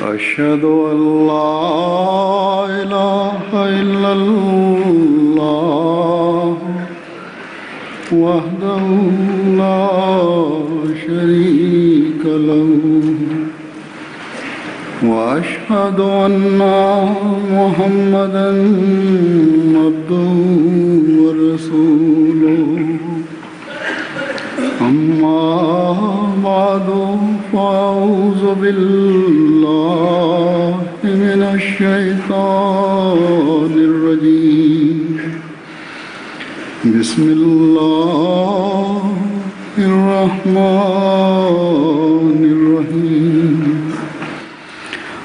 أشهد أن لا إله إلا الله وحده لا شريك له وأشهد أن محمدا عبده ورسوله أما بعد فأعوذ بالله من الشيطان الرجيم بسم الله الرحمن الرحيم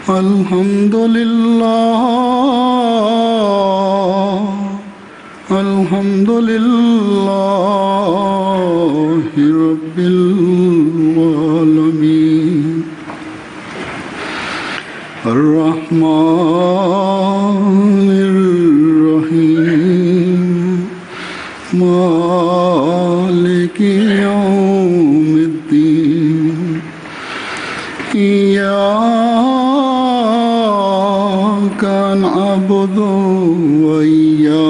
الحمد لله رب العالمين الرحمن الرحيم مالك يوم الدين إياك نعبد وإياك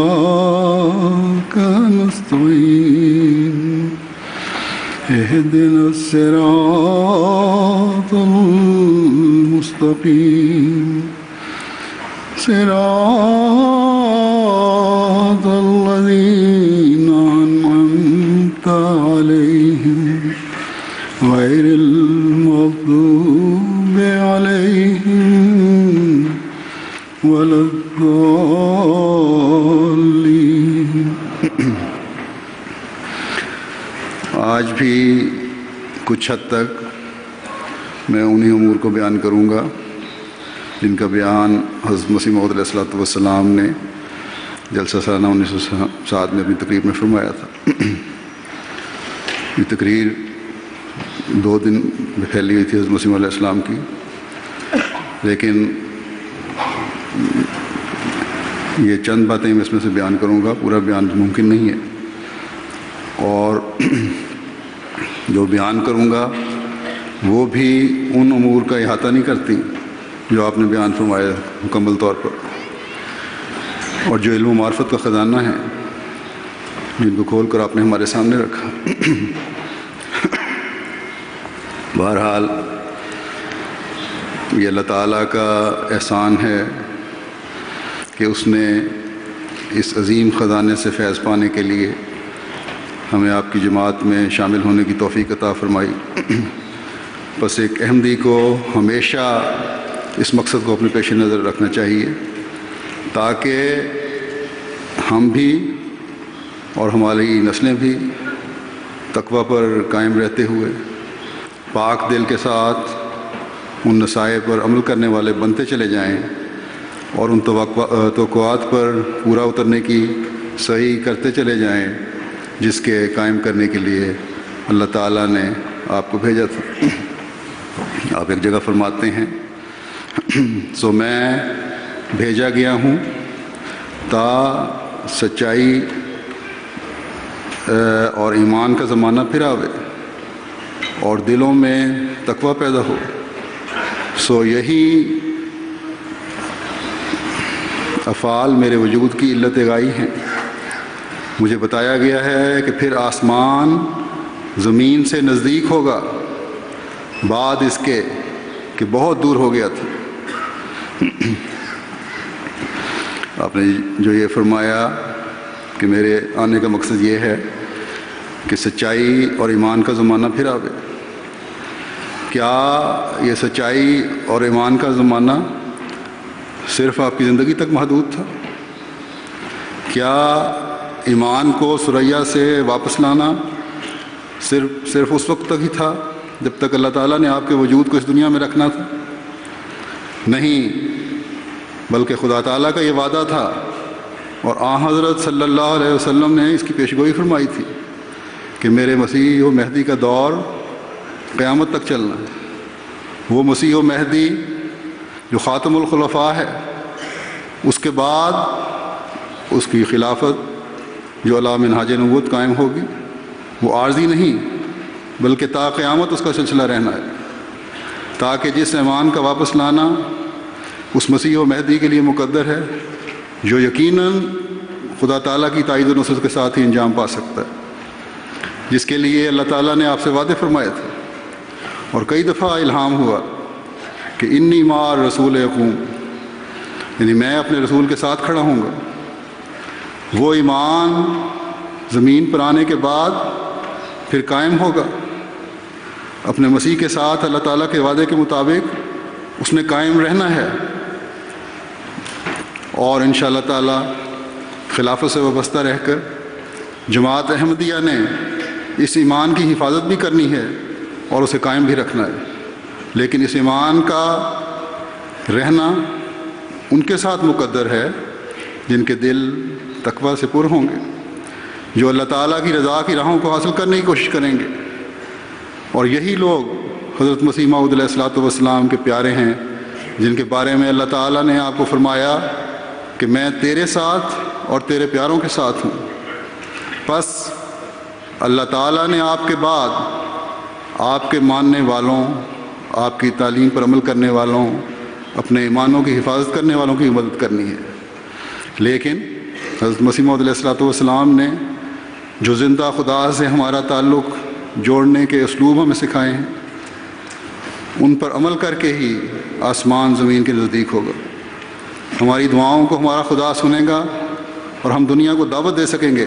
نستعين اهدنا الصراط المستقيم صراط الذين أنعمت عليهم غير المغضوب عليهم ولا الضالين. آج بھی کچھ حد تک میں انہی امور کو بیان کروں گا جن کا بیان حضرت مسیح موعود علیہ الصلوۃ والسلام نے جلسہ سالانہ 1907 میں اپنی تقریر میں فرمایا تھا. یہ تقریر 2 دن میں پھیلی ہوئی تھی حضرت مسیح علیہ السلام کی، لیکن یہ چند باتیں میں اس میں سے بیان کروں گا، پورا بیان ممکن نہیں ہے، اور جو بیان کروں گا وہ بھی ان امور کا احاطہ نہیں کرتی جو آپ نے بیان فرمایا مکمل طور پر، اور جو علم و معرفت کا خزانہ ہے جن کو کھول کر آپ نے ہمارے سامنے رکھا. بہرحال یہ اللہ تعالیٰ کا احسان ہے کہ اس نے اس عظیم خزانے سے فیض پانے کے لیے ہمیں آپ کی جماعت میں شامل ہونے کی توفیق عطا فرمائی. بس ایک احمدی کو ہمیشہ اس مقصد کو اپنے پیش نظر رکھنا چاہیے تاکہ ہم بھی اور ہماری نسلیں بھی تقویٰ پر قائم رہتے ہوئے پاک دل کے ساتھ ان نصائح پر عمل کرنے والے بنتے چلے جائیں اور ان توقعات پر پورا اترنے کی صحیح کرتے چلے جائیں جس کے قائم کرنے کے لیے اللہ تعالیٰ نے آپ کو بھیجا تھا. آپ ایک جگہ فرماتے ہیں سو میں بھیجا گیا ہوں تا سچائی اور ایمان کا زمانہ پھر آوے اور دلوں میں تقویٰ پیدا ہو. سو یہی افعال میرے وجود کی علت غائی ہیں. مجھے بتایا گیا ہے کہ پھر آسمان زمین سے نزدیک ہوگا بعد اس کے کہ بہت دور ہو گیا تھا. آپ نے جو یہ فرمایا کہ میرے آنے کا مقصد یہ ہے کہ سچائی اور ایمان کا زمانہ پھر آوے. کیا یہ سچائی اور ایمان کا زمانہ صرف آپ کی زندگی تک محدود تھا؟ کیا ایمان کو ثریا سے واپس لانا صرف اس وقت تک ہی تھا جب تک اللہ تعالیٰ نے آپ کے وجود کو اس دنیا میں رکھنا تھا؟ نہیں، بلکہ خدا تعالیٰ کا یہ وعدہ تھا اور حضرت صلی اللہ علیہ وسلم نے اس کی پیشگوئی فرمائی تھی کہ میرے مسیح و مہدی کا دور قیامت تک چلنا ہے. وہ مسیح و مہدی جو خاتم الخلفاء ہے، اس کے بعد اس کی خلافت جو علی منہاج نبوت قائم ہوگی وہ عارضی نہیں بلکہ تا قیامت اس کا سلسلہ رہنا ہے. تاکہ جس ایمان کا واپس لانا اس مسیح و مہدی کے لیے مقدر ہے جو یقیناً خدا تعالیٰ کی تائید و نصرت کے ساتھ ہی انجام پا سکتا ہے، جس کے لیے اللہ تعالیٰ نے آپ سے وعدے فرمائے تھے اور کئی دفعہ الہام ہوا کہ انی مار رسول یقوم، یعنی میں اپنے رسول کے ساتھ کھڑا ہوں گا۔ وہ ایمان زمین پر آنے کے بعد پھر قائم ہوگا، اپنے مسیح کے ساتھ اللہ تعالیٰ کے وعدے کے مطابق اس نے قائم رہنا ہے، اور انشاءاللہ تعالیٰ خلافت سے وابستہ رہ کر جماعت احمدیہ نے اس ایمان کی حفاظت بھی کرنی ہے اور اسے قائم بھی رکھنا ہے، لیکن اس ایمان کا رہنا ان کے ساتھ مقدر ہے جن کے دل تقویٰ سے پر ہوں گے، جو اللہ تعالیٰ کی رضا کی راہوں کو حاصل کرنے کی کوشش کریں گے، اور یہی لوگ حضرت مسیح موعود علیہ الصلوۃ والسلام کے پیارے ہیں، جن کے بارے میں اللہ تعالیٰ نے آپ کو فرمایا کہ میں تیرے ساتھ اور تیرے پیاروں کے ساتھ ہوں۔ پس اللہ تعالیٰ نے آپ کے بعد آپ کے ماننے والوں، آپ کی تعلیم پر عمل کرنے والوں، اپنے ایمانوں کی حفاظت کرنے والوں کی مدد کرنی ہے، لیکن حضرت مسیح موعود علیہ الصلوۃ والسلام نے جو زندہ خدا سے ہمارا تعلق جوڑنے کے اسلوب ہمیں سکھائے ہیں، ان پر عمل کر کے ہی آسمان زمین کے نزدیک ہوگا۔ ہماری دعاؤں کو ہمارا خدا سنے گا اور ہم دنیا کو دعوت دے سکیں گے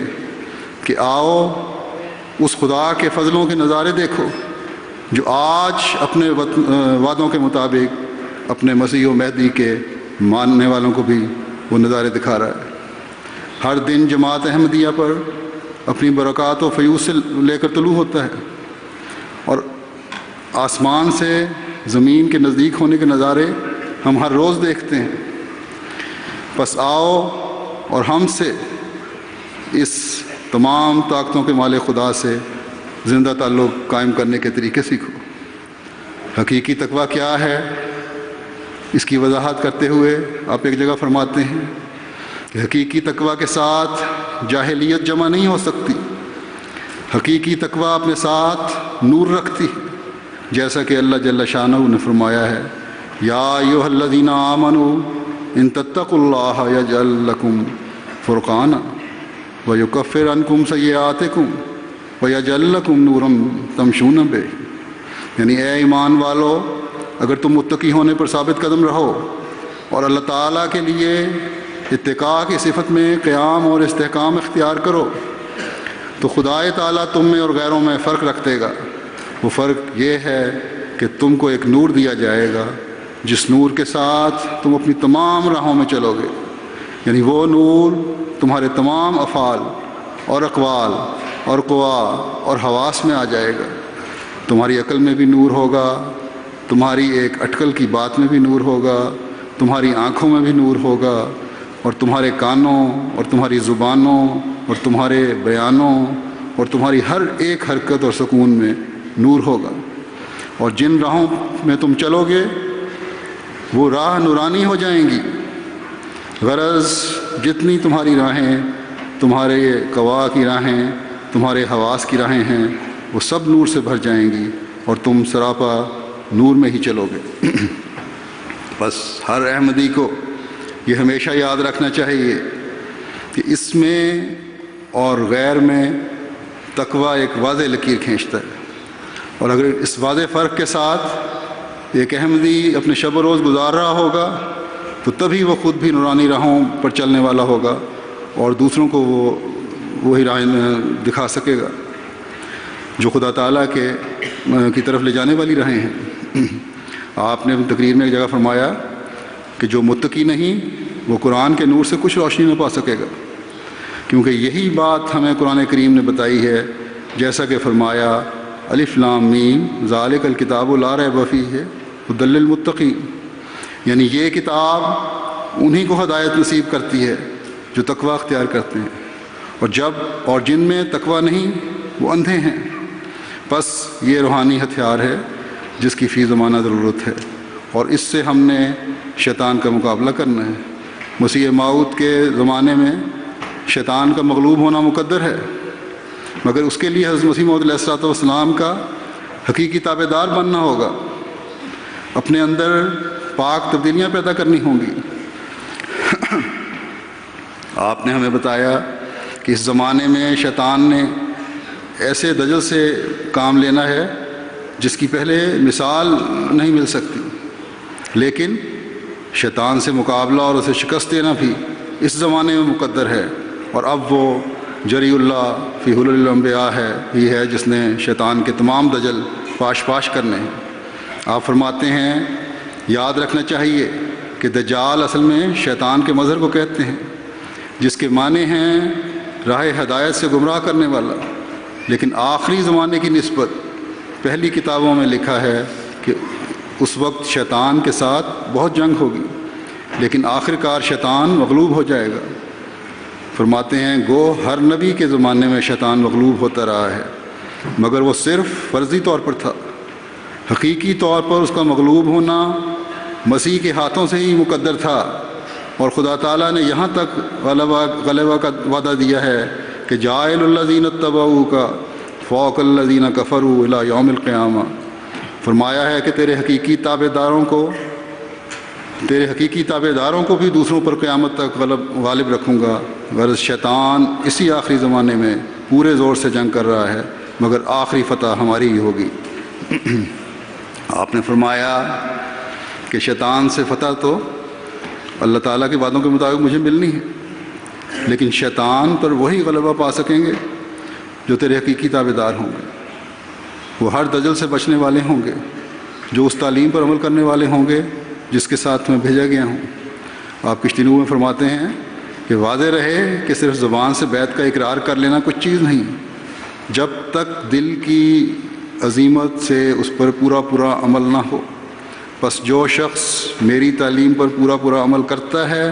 کہ آؤ اس خدا کے فضلوں کے نظارے دیکھو جو آج اپنے وعدوں کے مطابق اپنے مسیح و مہدی کے ماننے والوں کو بھی وہ نظارے دکھا رہا ہے۔ ہر دن جماعت احمدیہ پر اپنی برکات و فیوز سے لے کر طلوع ہوتا ہے، اور آسمان سے زمین کے نزدیک ہونے کے نظارے ہم ہر روز دیکھتے ہیں۔ پس آؤ اور ہم سے اس تمام طاقتوں کے مالک خدا سے زندہ تعلق قائم کرنے کے طریقے سیکھو۔ حقیقی تقویٰ کیا ہے، اس کی وضاحت کرتے ہوئے آپ ایک جگہ فرماتے ہیں کہ حقیقی تقویٰ کے ساتھ جاہلیت جمع نہیں ہو سکتی، حقیقی تقویٰ اپنے ساتھ نور رکھتی ہے، جیسا کہ اللہ جل شانہ نے فرمایا ہے یا ایھا الذین آمنوا ان تتقوا اللہ یجعل لکم فرقانا ویکفر عنکم سیئاتکم ویجعل لکم نورا تمشون بہ، یعنی اے ایمان والو، اگر تم متقی ہونے پر ثابت قدم رہو اور اللہ تعالیٰ کے لیے اتقاء کی صفت میں قیام اور استحکام اختیار کرو تو خدائے تعالیٰ تم میں اور غیروں میں فرق رکھ دے گا۔ وہ فرق یہ ہے کہ تم کو ایک نور دیا جائے گا جس نور کے ساتھ تم اپنی تمام راہوں میں چلو گے، یعنی وہ نور تمہارے تمام افعال اور اقوال اور قوا اور حواس میں آ جائے گا۔ تمہاری عقل میں بھی نور ہوگا، تمہاری ایک اٹکل کی بات میں بھی نور ہوگا، تمہاری آنکھوں میں بھی نور ہوگا، اور تمہارے کانوں اور تمہاری زبانوں اور تمہارے بیانوں اور تمہاری ہر ایک حرکت اور سکون میں نور ہوگا، اور جن راہوں میں تم چلو گے وہ راہ نورانی ہو جائیں گی۔ غرض جتنی تمہاری راہیں، تمہارے قوا کی راہیں، تمہارے حواس کی راہیں ہیں، وہ سب نور سے بھر جائیں گی اور تم سراپا نور میں ہی چلو گے۔ بس ہر احمدی کو یہ ہمیشہ یاد رکھنا چاہیے کہ اس میں اور غیر میں تقویٰ ایک واضح لکیر کھینچتا ہے، اور اگر اس واضح فرق کے ساتھ ایک احمدی اپنے شب و روز گزار رہا ہوگا تو تبھی وہ خود بھی نورانی راہوں پر چلنے والا ہوگا اور دوسروں کو وہ وہی راہیں دکھا سکے گا جو خدا تعالیٰ کی طرف لے جانے والی راہیں ہیں۔ آپ نے اپنی تقریر میں ایک جگہ فرمایا کہ جو متقی نہیں وہ قرآن کے نور سے کچھ روشنی نہ پا سکے گا، کیونکہ یہی بات ہمیں قرآن کریم نے بتائی ہے، جیسا کہ فرمایا الف لام میم ذالک الکتاب لا ریب فیہ ھدی للمتقین، یعنی یہ کتاب انہی کو ہدایت نصیب کرتی ہے جو تقویٰ اختیار کرتے ہیں، اور جن میں تقویٰ نہیں وہ اندھے ہیں۔ بس یہ روحانی ہتھیار ہے جس کی فی زمانہ ضرورت ہے، اور اس سے ہم نے شیطان کا مقابلہ کرنا ہے۔ مسیح موعود کے زمانے میں شیطان کا مغلوب ہونا مقدر ہے، مگر اس کے لیے حضرت مسیح موعود علیہ الصلوۃ والسلام کا حقیقی تابع دار بننا ہوگا۔ اپنے اندر پاک تبدیلیاں پیدا کرنی ہوں گی۔ آپ نے ہمیں بتایا کہ اس زمانے میں شیطان نے ایسے دجل سے کام لینا ہے جس کی پہلے مثال نہیں مل سکتی، لیکن شیطان سے مقابلہ اور اسے شکست دینا بھی اس زمانے میں مقدر ہے، اور اب وہ جری اللہ فی حلل الانبیاء ہی ہے جس نے شیطان کے تمام دجل پاش کرنے ہیں۔ آپ فرماتے ہیں یاد رکھنا چاہیے کہ دجال اصل میں شیطان کے مظہر کو کہتے ہیں، جس کے معنی ہیں راہ ہدایت سے گمراہ کرنے والا، لیکن آخری زمانے کی نسبت پہلی کتابوں میں لکھا ہے کہ اس وقت شیطان کے ساتھ بہت جنگ ہوگی، لیکن آخر کار شیطان مغلوب ہو جائے گا۔ فرماتے ہیں گو ہر نبی کے زمانے میں شیطان مغلوب ہوتا رہا ہے، مگر وہ صرف فرضی طور پر تھا، حقیقی طور پر اس کا مغلوب ہونا مسیح کے ہاتھوں سے ہی مقدر تھا، اور خدا تعالیٰ نے یہاں تک غلبہ کا وعدہ دیا ہے کہ جاعل الذین اتبعوک فوق الذین کفروا الی یوم القیامہ۔ فرمایا ہے کہ تیرے حقیقی تابع داروں کو بھی دوسروں پر قیامت تک غالب رکھوں گا۔ غرض شیطان اسی آخری زمانے میں پورے زور سے جنگ کر رہا ہے، مگر آخری فتح ہماری ہی ہوگی۔ آپ نے فرمایا کہ شیطان سے فتح تو اللہ تعالیٰ کے وعدوں کے مطابق مجھے ملنی ہے، لیکن شیطان پر وہی غلبہ پا سکیں گے جو تیرے حقیقی تابع دار ہوں گے۔ وہ ہر دجل سے بچنے والے ہوں گے جو اس تعلیم پر عمل کرنے والے ہوں گے جس کے ساتھ میں بھیجا گیا ہوں۔ آپ کشتی نو میں فرماتے ہیں کہ واضح رہے کہ صرف زبان سے بیعت کا اقرار کر لینا کچھ چیز نہیں، جب تک دل کی عزیمت سے اس پر پورا عمل نہ ہو۔ پس جو شخص میری تعلیم پر پورا عمل کرتا ہے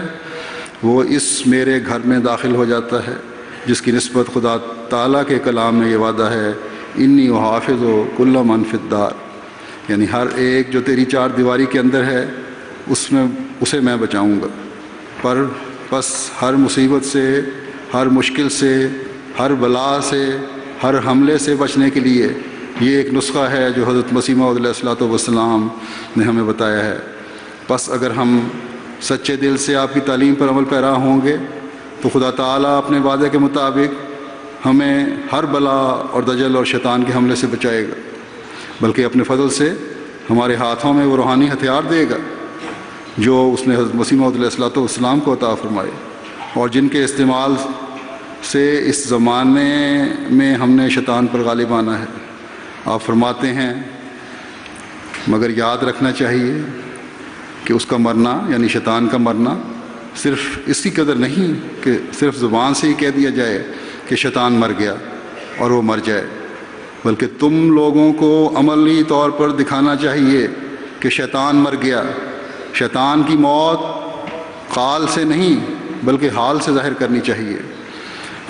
وہ اس میرے گھر میں داخل ہو جاتا ہے، جس کی نسبت خدا تعالیٰ کے کلام میں یہ وعدہ ہے انی وحافظ و کل من فی الدار، یعنی ہر ایک جو تیری چار دیواری کے اندر ہے اسے میں بچاؤں گا۔ پس ہر مصیبت سے، ہر مشکل سے، ہر بلا سے، ہر حملے سے بچنے کے لیے یہ ایک نسخہ ہے جو حضرت مسیح موعود علیہ الصلوۃ والسلام نے ہمیں بتایا ہے۔ پس اگر ہم سچے دل سے آپ کی تعلیم پر عمل پیرا ہوں گے تو خدا تعالیٰ اپنے وعدے کے مطابق ہمیں ہر بلا اور دجل اور شیطان کے حملے سے بچائے گا، بلکہ اپنے فضل سے ہمارے ہاتھوں میں وہ روحانی ہتھیار دے گا جو اس نے حضرت مسیح موعود علیہ الصلوۃ والسلام کو عطا فرمائے، اور جن کے استعمال سے اس زمانے میں ہم نے شیطان پر غالب آنا ہے۔ آپ فرماتے ہیں مگر یاد رکھنا چاہیے کہ اس کا مرنا یعنی شیطان کا مرنا صرف اسی قدر نہیں کہ صرف زبان سے ہی کہہ دیا جائے کہ شیطان مر گیا اور وہ مر جائے، بلکہ تم لوگوں کو عملی طور پر دکھانا چاہیے کہ شیطان مر گیا۔ شیطان کی موت قال سے نہیں بلکہ حال سے ظاہر کرنی چاہیے۔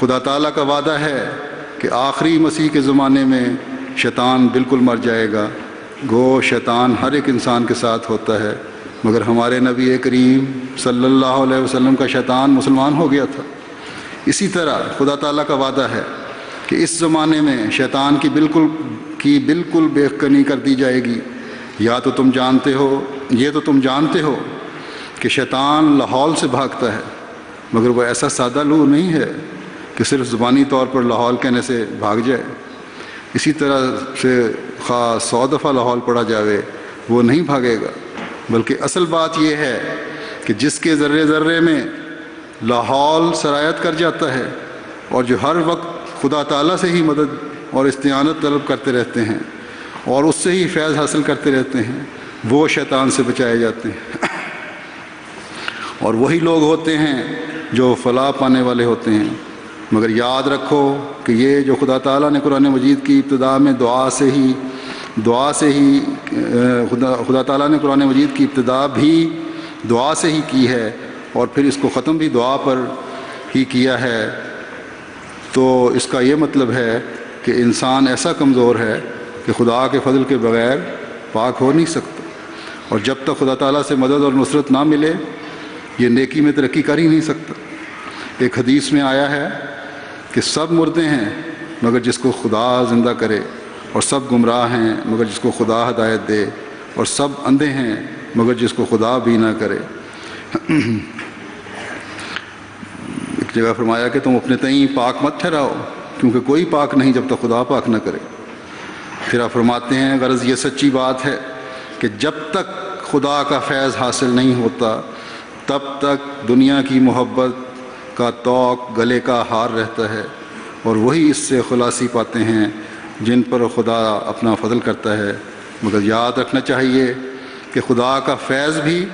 خدا تعالیٰ کا وعدہ ہے کہ آخری مسیح کے زمانے میں شیطان بالکل مر جائے گا۔ گو شیطان ہر ایک انسان کے ساتھ ہوتا ہے، مگر ہمارے نبی کریم صلی اللہ علیہ وسلم کا شیطان مسلمان ہو گیا تھا۔ اسی طرح خدا تعالیٰ کا وعدہ ہے کہ اس زمانے میں شیطان کی بالکل بے کنی کر دی جائے گی۔ یہ تو تم جانتے ہو کہ شیطان لاحول سے بھاگتا ہے، مگر وہ ایسا سادہ لو نہیں ہے کہ صرف زبانی طور پر لاحول کہنے سے بھاگ جائے۔ اسی طرح سے خواہ 100 دفعہ لاحول پڑا جاوے وہ نہیں بھاگے گا، بلکہ اصل بات یہ ہے کہ جس کے ذرے ذرے میں لاحول سرایت کر جاتا ہے اور جو ہر وقت خدا تعالیٰ سے ہی مدد اور استعانت طلب کرتے رہتے ہیں اور اس سے ہی فیض حاصل کرتے رہتے ہیں، وہ شیطان سے بچائے جاتے ہیں، اور وہی لوگ ہوتے ہیں جو فلاح پانے والے ہوتے ہیں۔ مگر یاد رکھو کہ یہ جو خدا تعالیٰ نے قرآن مجید کی ابتدا میں خدا تعالیٰ نے قرآن مجید کی ابتدا بھی دعا سے ہی کی ہے اور پھر اس کو ختم بھی دعا پر ہی کیا ہے، تو اس کا یہ مطلب ہے کہ انسان ایسا کمزور ہے کہ خدا کے فضل کے بغیر پاک ہو نہیں سکتا، اور جب تک خدا تعالیٰ سے مدد اور نصرت نہ ملے یہ نیکی میں ترقی کر ہی نہیں سکتا۔ ایک حدیث میں آیا ہے کہ سب مردے ہیں مگر جس کو خدا زندہ کرے، اور سب گمراہ ہیں مگر جس کو خدا ہدایت دے، اور سب اندھے ہیں مگر جس کو خدا بھی نہ کرے۔ ایک جگہ فرمایا کہ تم اپنے تئیں پاک مت ٹھہراؤ، کیونکہ کوئی پاک نہیں جب تک خدا پاک نہ کرے۔ پھر آپ فرماتے ہیں غرض یہ سچی بات ہے کہ جب تک خدا کا فیض حاصل نہیں ہوتا تب تک دنیا کی محبت کا توق گلے کا ہار رہتا ہے، اور وہی اس سے خلاصی پاتے ہیں جن پر خدا اپنا فضل کرتا ہے۔ مگر یاد رکھنا چاہیے کہ خدا کا فیض بھی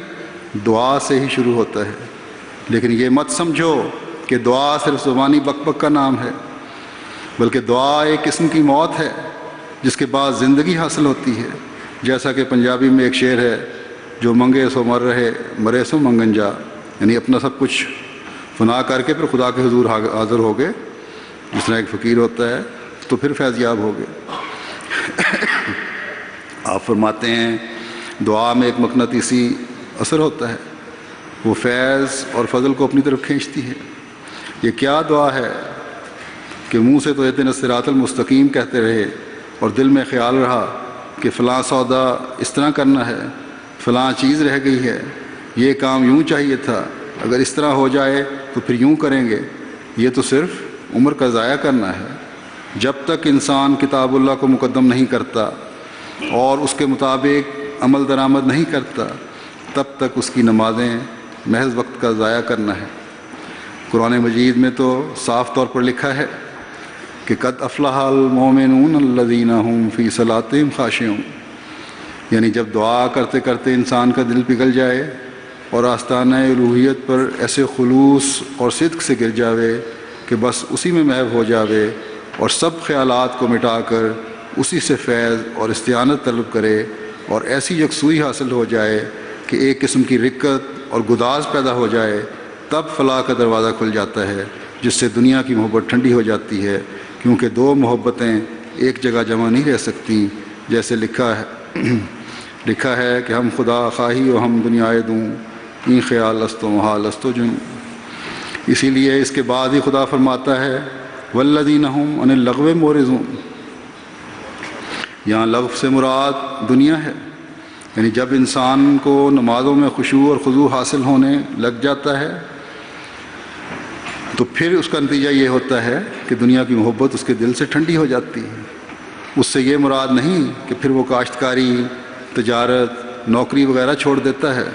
دعا سے ہی شروع ہوتا ہے، لیکن یہ مت سمجھو کہ دعا صرف زبانی بک بک کا نام ہے، بلکہ دعا ایک قسم کی موت ہے جس کے بعد زندگی حاصل ہوتی ہے۔ جیسا کہ پنجابی میں ایک شعر ہے، جو منگے سو مر رہے مرے سو منگن جا، یعنی اپنا سب کچھ فنا کر کے پھر خدا کے حضور حاضر ہو گئے، جس طرح ایک فقیر ہوتا ہے تو پھر فیض یاب ہو گئے۔ آپ فرماتے ہیں دعا میں ایک مقناطیسی اثر ہوتا ہے، وہ فیض اور فضل کو اپنی طرف کھینچتی ہے۔ یہ کیا دعا ہے کہ منہ سے تو اہدنا الصراط المستقیم کہتے رہے اور دل میں خیال رہا کہ فلاں سودا اس طرح کرنا ہے، فلاں چیز رہ گئی ہے، یہ کام یوں چاہیے تھا، اگر اس طرح ہو جائے تو پھر یوں کریں گے۔ یہ تو صرف عمر کا ضائع کرنا ہے۔ جب تک انسان کتاب اللہ کو مقدم نہیں کرتا اور اس کے مطابق عمل درآمد نہیں کرتا تب تک اس کی نمازیں محض وقت کا ضائع کرنا ہے۔ قرآن مجید میں تو صاف طور پر لکھا ہے کہ قد افلح المؤمنون الذین هم فی صلاتہم خاشعون، یعنی جب دعا کرتے کرتے انسان کا دل پگھل جائے اور آستانہ الوہیت پر ایسے خلوص اور صدق سے گر جاوے کہ بس اسی میں محو ہو جاوے اور سب خیالات کو مٹا کر اسی سے فیض اور استعانت طلب کرے اور ایسی یکسوئی حاصل ہو جائے کہ ایک قسم کی رکت اور گداز پیدا ہو جائے، تب فلاح کا دروازہ کھل جاتا ہے، جس سے دنیا کی محبت ٹھنڈی ہو جاتی ہے، کیونکہ دو محبتیں ایک جگہ جمع نہیں رہ سکتی۔ جیسے لکھا ہے کہ ہم خدا خواہی و ہم دنیائے دوں، این خیال است و محال است و جن۔ اسی لیے اس کے بعد ہی خدا فرماتا ہے والذین هم عن اللغو معرضون، یہاں لغو سے مراد دنیا ہے، یعنی جب انسان کو نمازوں میں خشوع اور خضوع حاصل ہونے لگ جاتا ہے تو پھر اس کا نتیجہ یہ ہوتا ہے کہ دنیا کی محبت اس کے دل سے ٹھنڈی ہو جاتی ہے۔ اس سے یہ مراد نہیں کہ پھر وہ کاشتکاری، تجارت، نوکری وغیرہ چھوڑ دیتا ہے،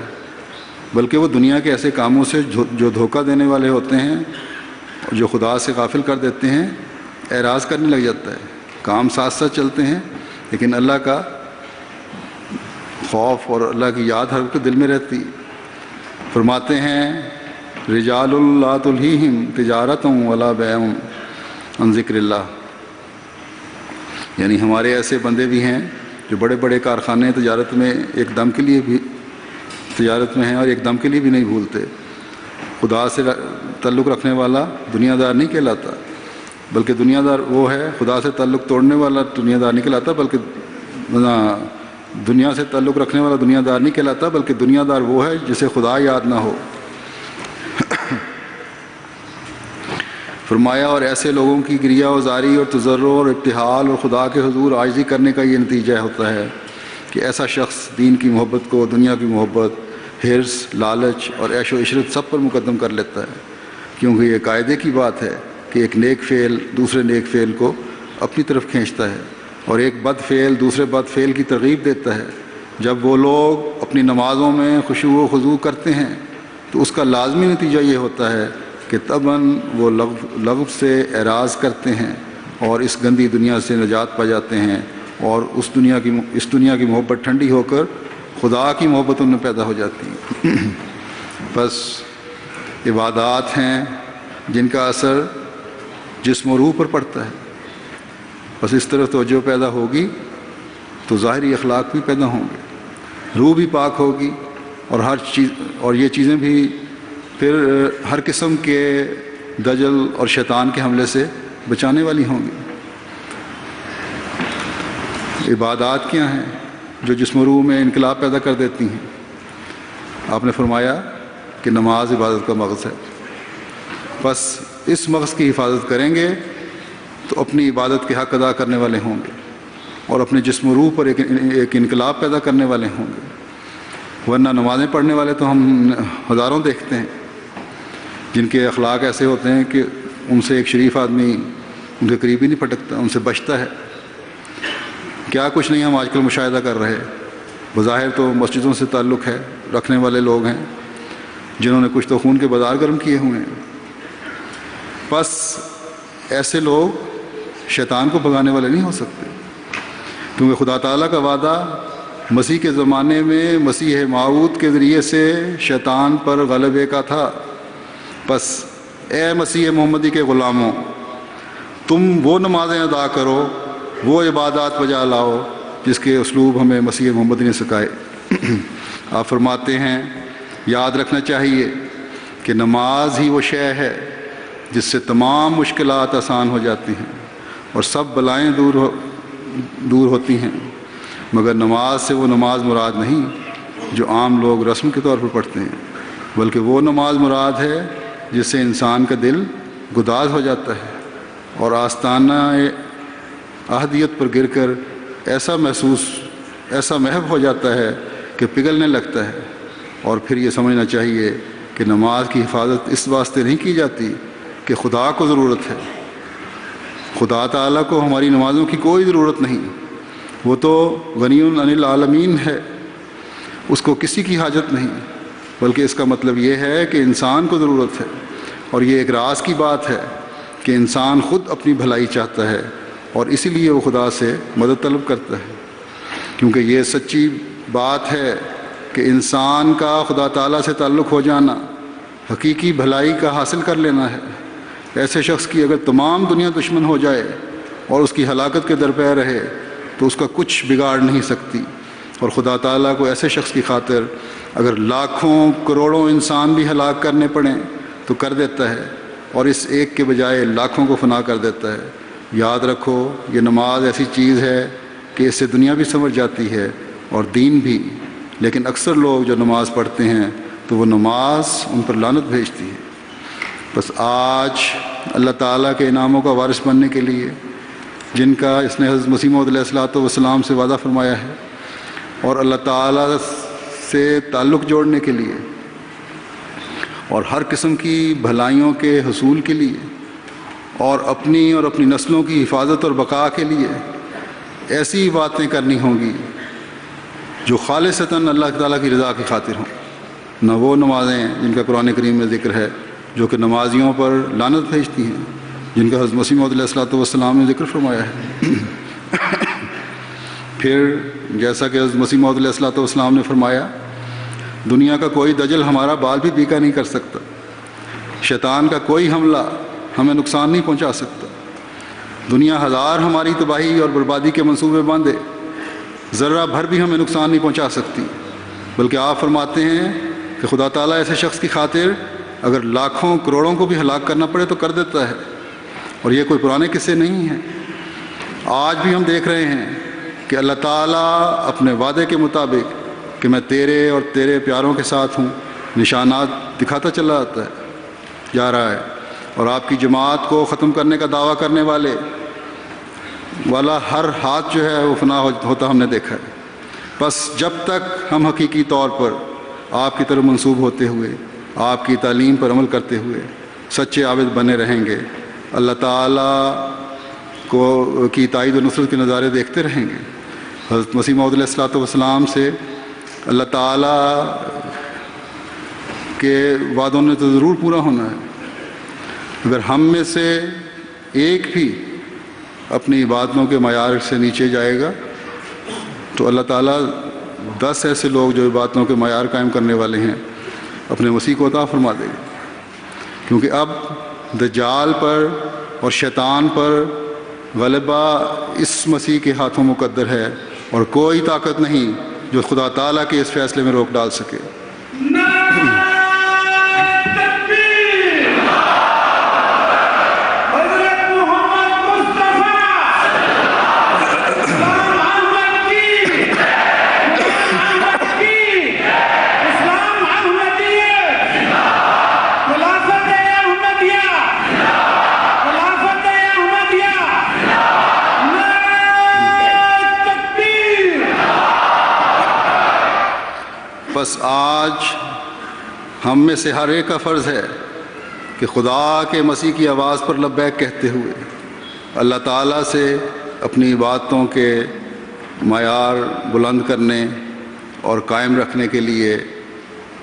بلکہ وہ دنیا کے ایسے کاموں سے جو دھوکہ دینے والے ہوتے ہیں اور جو خدا سے غافل کر دیتے ہیں اعراض کرنے لگ جاتا ہے۔ کام ساتھ ساتھ چلتے ہیں لیکن اللہ کا خوف اور اللہ کی یاد ہر وقت دل میں رہتی۔ فرماتے ہیں رجال لا تلہیہم تجارت ولا بیع عن ذکر اللہ، یعنی ہمارے ایسے بندے بھی ہیں جو بڑے بڑے کارخانے تجارت میں ایک دم کے لیے بھی تجارت میں ہیں اور ایک دم کے لیے بھی نہیں بھولتے۔ خدا سے تعلق رکھنے والا دنیا دار نہیں کہلاتا، بلکہ دنیا دار وہ ہے، خدا سے تعلق توڑنے والا دنیا دار نہیں کہلاتا، بلکہ دنیا سے تعلق رکھنے والا دنیا دار نہیں کہلاتا، بلکہ دنیا دار وہ ہے جسے خدا یاد نہ ہو۔ فرمایا اور ایسے لوگوں کی گریہ وزاری اور تضرع اور ابتحال اور خدا کے حضور عاجزی کرنے کا یہ نتیجہ ہوتا ہے کہ ایسا شخص دین کی محبت کو دنیا کی محبت، حرص، لالچ اور عیش و عشرت سب پر مقدم کر لیتا ہے، کیونکہ یہ قاعدے کی بات ہے کہ ایک نیک فعل دوسرے نیک فعل کو اپنی طرف کھینچتا ہے اور ایک بد فعل دوسرے بد فعل کی ترغیب دیتا ہے۔ جب وہ لوگ اپنی نمازوں میں خشوع و خضوع کرتے ہیں تو اس کا لازمی نتیجہ یہ ہوتا ہے کہ طبعاً وہ لغو سے اعراض کرتے ہیں اور اس گندی دنیا سے نجات پا جاتے ہیں، اور اس دنیا کی محبت ٹھنڈی ہو کر خدا کی محبت ان میں پیدا ہو جاتی ہے۔ بس عبادات ہیں جن کا اثر جسم و روح پر پڑتا ہے، بس اس طرف توجہ پیدا ہوگی تو ظاہری اخلاق بھی پیدا ہوں گے، روح بھی پاک ہوگی اور ہر چیز اور یہ چیزیں بھی پھر ہر قسم کے دجل اور شیطان کے حملے سے بچانے والی ہوں گی۔ عبادات کیا ہیں جو جسم و روح میں انقلاب پیدا کر دیتی ہیں؟ آپ نے فرمایا کہ نماز عبادت کا مغز ہے، بس اس مغز کی حفاظت کریں گے تو اپنی عبادت کے حق ادا کرنے والے ہوں گے، اور اپنے جسم و روح پر ایک انقلاب پیدا کرنے والے ہوں گے۔ ورنہ نمازیں پڑھنے والے تو ہم ہزاروں دیکھتے ہیں جن کے اخلاق ایسے ہوتے ہیں کہ ان سے ایک شریف آدمی ان کے قریب ہی نہیں پھٹکتا، ان سے بچتا ہے۔ کیا کچھ نہیں ہم آج کل مشاہدہ کر رہے، بظاہر تو مسجدوں سے تعلق ہے رکھنے والے لوگ ہیں جنہوں نے کچھ تو خون کے بازار گرم کیے ہوئے ہیں۔ بس ایسے لوگ شیطان کو بھگانے والے نہیں ہو سکتے، کیونکہ خدا تعالیٰ کا وعدہ مسیح کے زمانے میں مسیح موعود کے ذریعے سے شیطان پر غلبے کا تھا۔ بس اے مسیح محمدی کے غلاموں، تم وہ نمازیں ادا کرو، وہ عبادات بجا لاؤ جس کے اسلوب ہمیں مسیح محمد نے سکھائے۔ آپ فرماتے ہیں یاد رکھنا چاہیے کہ نماز ہی وہ شے ہے جس سے تمام مشکلات آسان ہو جاتی ہیں اور سب بلائیں دور ہوتی ہیں، مگر نماز سے وہ نماز مراد نہیں جو عام لوگ رسم کے طور پر پڑھتے ہیں، بلکہ وہ نماز مراد ہے جس سے انسان کا دل گداز ہو جاتا ہے اور آستانہ احدیت پر گر کر ایسا محو ہو جاتا ہے کہ پگھلنے لگتا ہے۔ اور پھر یہ سمجھنا چاہیے کہ نماز کی حفاظت اس واسطے نہیں کی جاتی کہ خدا کو ضرورت ہے، خدا تعالیٰ کو ہماری نمازوں کی کوئی ضرورت نہیں، وہ تو غنی عن العالمین ہے، اس کو کسی کی حاجت نہیں، بلکہ اس کا مطلب یہ ہے کہ انسان کو ضرورت ہے۔ اور یہ ایک راز کی بات ہے کہ انسان خود اپنی بھلائی چاہتا ہے اور اسی لیے وہ خدا سے مدد طلب کرتا ہے، کیونکہ یہ سچی بات ہے کہ انسان کا خدا تعالیٰ سے تعلق ہو جانا حقیقی بھلائی کا حاصل کر لینا ہے۔ ایسے شخص کی اگر تمام دنیا دشمن ہو جائے اور اس کی ہلاکت کے درپے رہے تو اس کا کچھ بگاڑ نہیں سکتی، اور خدا تعالیٰ کو ایسے شخص کی خاطر اگر لاکھوں کروڑوں انسان بھی ہلاک کرنے پڑیں تو کر دیتا ہے، اور اس ایک کے بجائے لاکھوں کو فنا کر دیتا ہے۔ یاد رکھو یہ نماز ایسی چیز ہے کہ اس سے دنیا بھی سنور جاتی ہے اور دین بھی، لیکن اکثر لوگ جو نماز پڑھتے ہیں تو وہ نماز ان پر لعنت بھیجتی ہے۔ بس آج اللہ تعالیٰ کے انعاموں کا وارث بننے کے لیے جن کا اس نے حضرت مسیح موعود علیہ السلام سے وعدہ فرمایا ہے، اور اللہ تعالیٰ سے تعلق جوڑنے کے لیے اور ہر قسم کی بھلائیوں کے حصول کے لیے اور اپنی نسلوں کی حفاظت اور بقا کے لیے ایسی باتیں کرنی ہوں گی جو خالصتاً اللہ تعالیٰ کی رضا کی خاطر ہوں، نہ وہ نمازیں جن کا قرآن کریم میں ذکر ہے جو کہ نمازیوں پر لعنت بھیجتی ہیں، جن کا حضرت مسیح موعود علیہ السلام نے ذکر فرمایا ہے۔ پھر جیسا کہ حضرت مسیح موعود علیہ السلام نے فرمایا، دنیا کا کوئی دجل ہمارا بال بھی بیکا نہیں کر سکتا، شیطان کا کوئی حملہ ہمیں نقصان نہیں پہنچا سکتا، دنیا ہزار ہماری تباہی اور بربادی کے منصوبے باندھے ذرہ بھر بھی ہمیں نقصان نہیں پہنچا سکتی، بلکہ آپ فرماتے ہیں کہ خدا تعالیٰ ایسے شخص کی خاطر اگر لاکھوں کروڑوں کو بھی ہلاک کرنا پڑے تو کر دیتا ہے۔ اور یہ کوئی پرانے قصے نہیں ہیں، آج بھی ہم دیکھ رہے ہیں کہ اللہ تعالیٰ اپنے وعدے کے مطابق کہ میں تیرے اور تیرے پیاروں کے ساتھ ہوں نشانات دکھاتا چلا جا رہا ہے، اور آپ کی جماعت کو ختم کرنے کا دعویٰ کرنے والا ہر ہاتھ جو ہے وہ فنا ہوتا ہم نے دیکھا ہے۔ بس جب تک ہم حقیقی طور پر آپ کی طرف منسوب ہوتے ہوئے آپ کی تعلیم پر عمل کرتے ہوئے سچے عابد بنے رہیں گے، اللہ تعالیٰ کی تائید و نصرت کے نظارے دیکھتے رہیں گے۔ حضرت مسیح موعود علیہ السلام سے اللہ تعالیٰ کے وعدوں نے تو ضرور پورا ہونا ہے۔ اگر ہم میں سے ایک بھی اپنی عبادتوں کے معیار سے نیچے جائے گا تو اللہ تعالیٰ 10 ایسے لوگ جو عبادتوں کے معیار قائم کرنے والے ہیں اپنے مسیح کو عطا فرما دے گا، کیونکہ اب دجال پر اور شیطان پر غلبہ اس مسیح کے ہاتھوں مقدر ہے، اور کوئی طاقت نہیں جو خدا تعالیٰ کے اس فیصلے میں روک ڈال سکے۔ بس آج ہم میں سے ہر ایک کا فرض ہے کہ خدا کے مسیح کی آواز پر لبیک کہتے ہوئے اللہ تعالیٰ سے اپنی باتوں کے معیار بلند کرنے اور قائم رکھنے کے لیے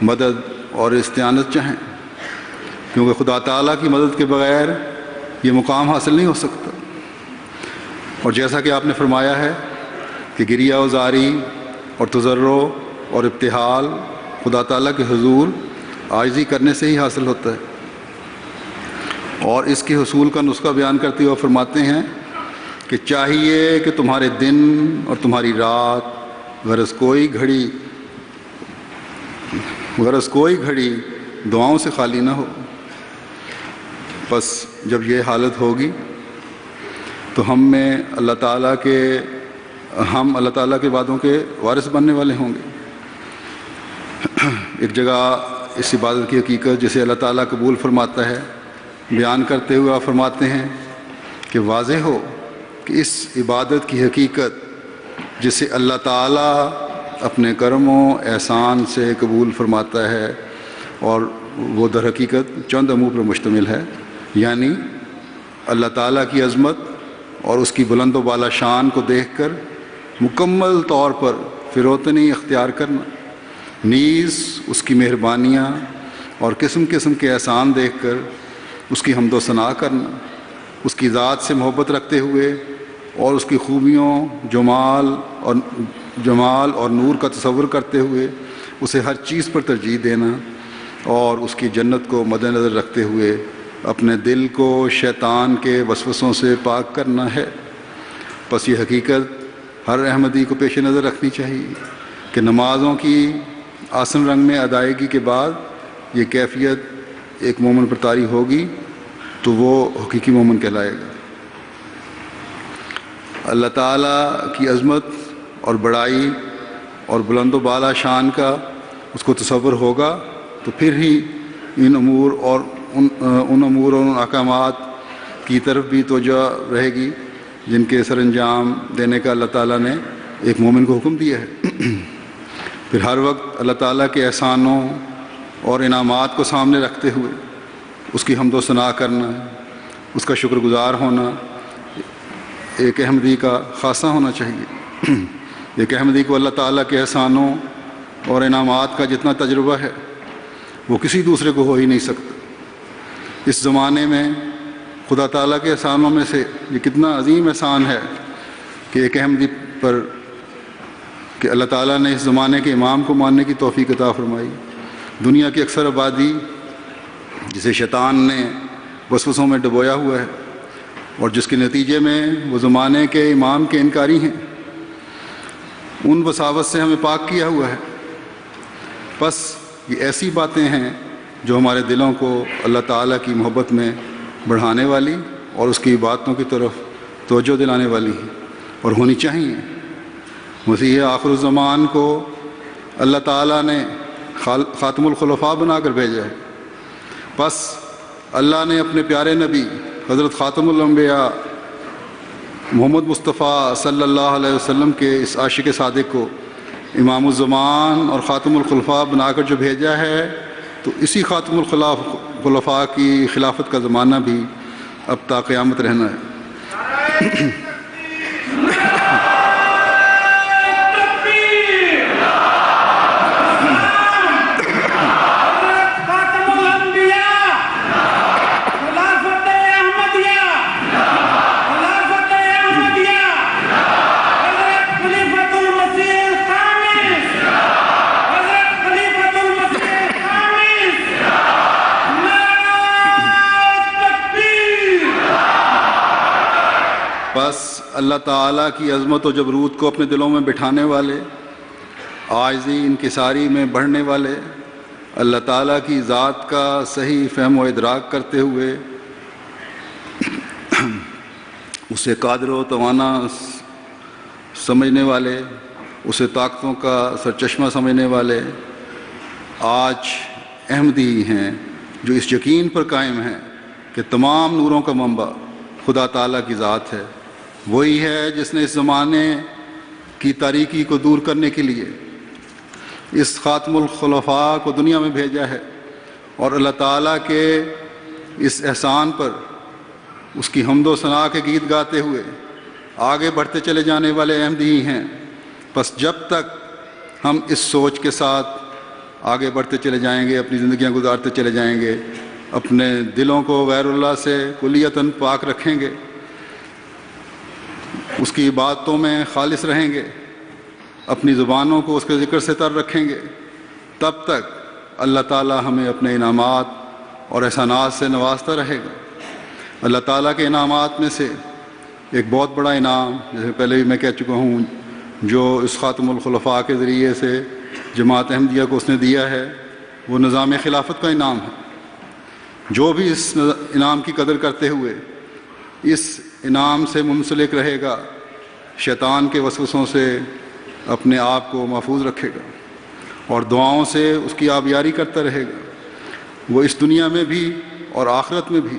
مدد اور استعانت چاہیں، کیونکہ خدا تعالیٰ کی مدد کے بغیر یہ مقام حاصل نہیں ہو سکتا۔ اور جیسا کہ آپ نے فرمایا ہے کہ گریہ و زاری اور تضرع اور ابتحال خدا تعالیٰ کے حضور عاجزی کرنے سے ہی حاصل ہوتا ہے، اور اس کے حصول کا نسخہ بیان کرتے ہوئے فرماتے ہیں کہ چاہیے کہ تمہارے دن اور تمہاری رات غرض کوئی گھڑی دعاؤں سے خالی نہ ہو۔ بس جب یہ حالت ہوگی تو ہم اللہ تعالیٰ کے وعدوں کے وارث بننے والے ہوں گے۔ ایک جگہ اس عبادت کی حقیقت جسے اللہ تعالیٰ قبول فرماتا ہے بیان کرتے ہوئے آپ فرماتے ہیں کہ واضح ہو کہ اس عبادت کی حقیقت جسے اللہ تعالیٰ اپنے کرم و احسان سے قبول فرماتا ہے، اور وہ در حقیقت چند امور پر مشتمل ہے، یعنی اللہ تعالیٰ کی عظمت اور اس کی بلند و بالا شان کو دیکھ کر مکمل طور پر فروتنی اختیار کرنا، نیز اس کی مہربانیاں اور قسم قسم کے احسان دیکھ کر اس کی حمد و ثنا کرنا، اس کی ذات سے محبت رکھتے ہوئے اور اس کی خوبیوں جمال اور نور کا تصور کرتے ہوئے اسے ہر چیز پر ترجیح دینا، اور اس کی جنت کو مد نظر رکھتے ہوئے اپنے دل کو شیطان کے وسوسوں سے پاک کرنا ہے۔ پس یہ حقیقت ہر احمدی کو پیش نظر رکھنی چاہیے کہ نمازوں کی آسن رنگ میں ادائیگی کے بعد یہ کیفیت ایک مومن پر طاری ہوگی تو وہ حقیقی مومن کہلائے گا۔ اللہ تعالیٰ کی عظمت اور بڑائی اور بلند و بالا شان کا اس کو تصور ہوگا تو پھر ہی ان امور اور ان احکامات کی طرف بھی توجہ رہے گی جن کے سر انجام دینے کا اللہ تعالیٰ نے ایک مومن کو حکم دیا ہے۔ پھر ہر وقت اللہ تعالیٰ کے احسانوں اور انعامات کو سامنے رکھتے ہوئے اس کی حمد و ثنا کرنا، اس کا شکر گزار ہونا ایک احمدی کا خاصہ ہونا چاہیے۔ ایک احمدی کو اللہ تعالیٰ کے احسانوں اور انعامات کا جتنا تجربہ ہے وہ کسی دوسرے کو ہو ہی نہیں سکتا۔ اس زمانے میں خدا تعالیٰ کے احسانوں میں سے یہ کتنا عظیم احسان ہے کہ ایک احمدی پر کہ اللہ تعالیٰ نے اس زمانے کے امام کو ماننے کی توفیق عطا فرمائی۔ دنیا کی اکثر آبادی جسے شیطان نے وسوسوں میں ڈبویا ہوا ہے اور جس کے نتیجے میں وہ زمانے کے امام کے انکاری ہیں، ان وساوس سے ہمیں پاک کیا ہوا ہے۔ بس یہ ایسی باتیں ہیں جو ہمارے دلوں کو اللہ تعالیٰ کی محبت میں بڑھانے والی اور اس کی باتوں کی طرف توجہ دلانے والی ہیں اور ہونی چاہیے۔ مسیح آخر الزمان کو اللہ تعالیٰ نے خاتم الخلفاء بنا کر بھیجا ہے۔ بس اللہ نے اپنے پیارے نبی حضرت خاتم الانبیاء محمد مصطفیٰ صلی اللہ علیہ وسلم کے اس عاشق صادق کو امام الزمان اور خاتم الخلفاء بنا کر جو بھیجا ہے، تو اسی خاتم الخلفاء کی خلافت کا زمانہ بھی اب تا قیامت رہنا ہے۔ بس اللہ تعالیٰ کی عظمت و جبروت کو اپنے دلوں میں بٹھانے والے، عاجزی انکساری میں بڑھنے والے، اللہ تعالیٰ کی ذات کا صحیح فہم و ادراک کرتے ہوئے اسے قادر و توانا سمجھنے والے، اسے طاقتوں کا سرچشمہ سمجھنے والے آج احمدی ہیں جو اس یقین پر قائم ہیں کہ تمام نوروں کا منبع خدا تعالیٰ کی ذات ہے۔ وہی ہے جس نے اس زمانے کی تاریکی کو دور کرنے کے لیے اس خاتم الخلفاء کو دنیا میں بھیجا ہے، اور اللہ تعالیٰ کے اس احسان پر اس کی حمد و ثنا کے گیت گاتے ہوئے آگے بڑھتے چلے جانے والے احمدی ہی ہیں۔ بس جب تک ہم اس سوچ کے ساتھ آگے بڑھتے چلے جائیں گے، اپنی زندگیاں گزارتے چلے جائیں گے، اپنے دلوں کو غیر اللہ سے کلیتاً پاک رکھیں گے، اس کی عبادتوں میں خالص رہیں گے، اپنی زبانوں کو اس کے ذکر سے تر رکھیں گے، تب تک اللہ تعالیٰ ہمیں اپنے انعامات اور احسانات سے نوازتا رہے گا۔ اللہ تعالیٰ کے انعامات میں سے ایک بہت بڑا انعام، جیسے پہلے بھی میں کہہ چکا ہوں، جو اس خاتم الخلفاء کے ذریعے سے جماعت احمدیہ کو اس نے دیا ہے، وہ نظام خلافت کا انعام ہے۔ جو بھی اس انعام کی قدر کرتے ہوئے اس انعام سے منسلک رہے گا، شیطان کے وسوسوں سے اپنے آپ کو محفوظ رکھے گا اور دعاؤں سے اس کی آبیاری کرتا رہے گا، وہ اس دنیا میں بھی اور آخرت میں بھی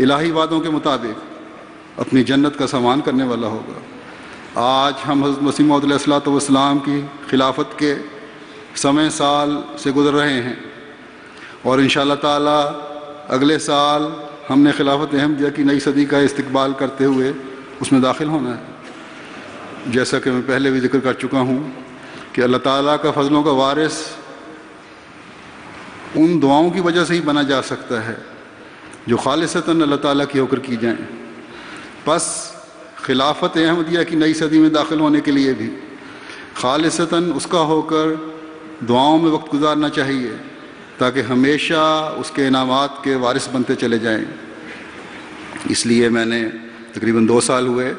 الہی وعدوں کے مطابق اپنی جنت کا سامان کرنے والا ہوگا۔ آج ہم حضرت مسیح موعود علیہ الصلوۃ والسلام کی خلافت کے سمے سال سے گزر رہے ہیں، اور انشاءاللہ تعالی اگلے سال ہم نے خلافت احمدیہ کی نئی صدی کا استقبال کرتے ہوئے اس میں داخل ہونا ہے۔ جیسا کہ میں پہلے بھی ذکر کر چکا ہوں کہ اللہ تعالیٰ کا فضلوں کا وارث ان دعاؤں کی وجہ سے ہی بنا جا سکتا ہے جو خالصتاً اللہ تعالیٰ کی ہو کر کی جائیں۔ بس خلافت احمدیہ کی نئی صدی میں داخل ہونے کے لیے بھی خالصتاً اس کا ہو کر دعاؤں میں وقت گزارنا چاہیے، تاکہ ہمیشہ اس کے انعامات کے وارث بنتے چلے جائیں۔ اس لیے میں نے تقریباً 2 سال ہوئے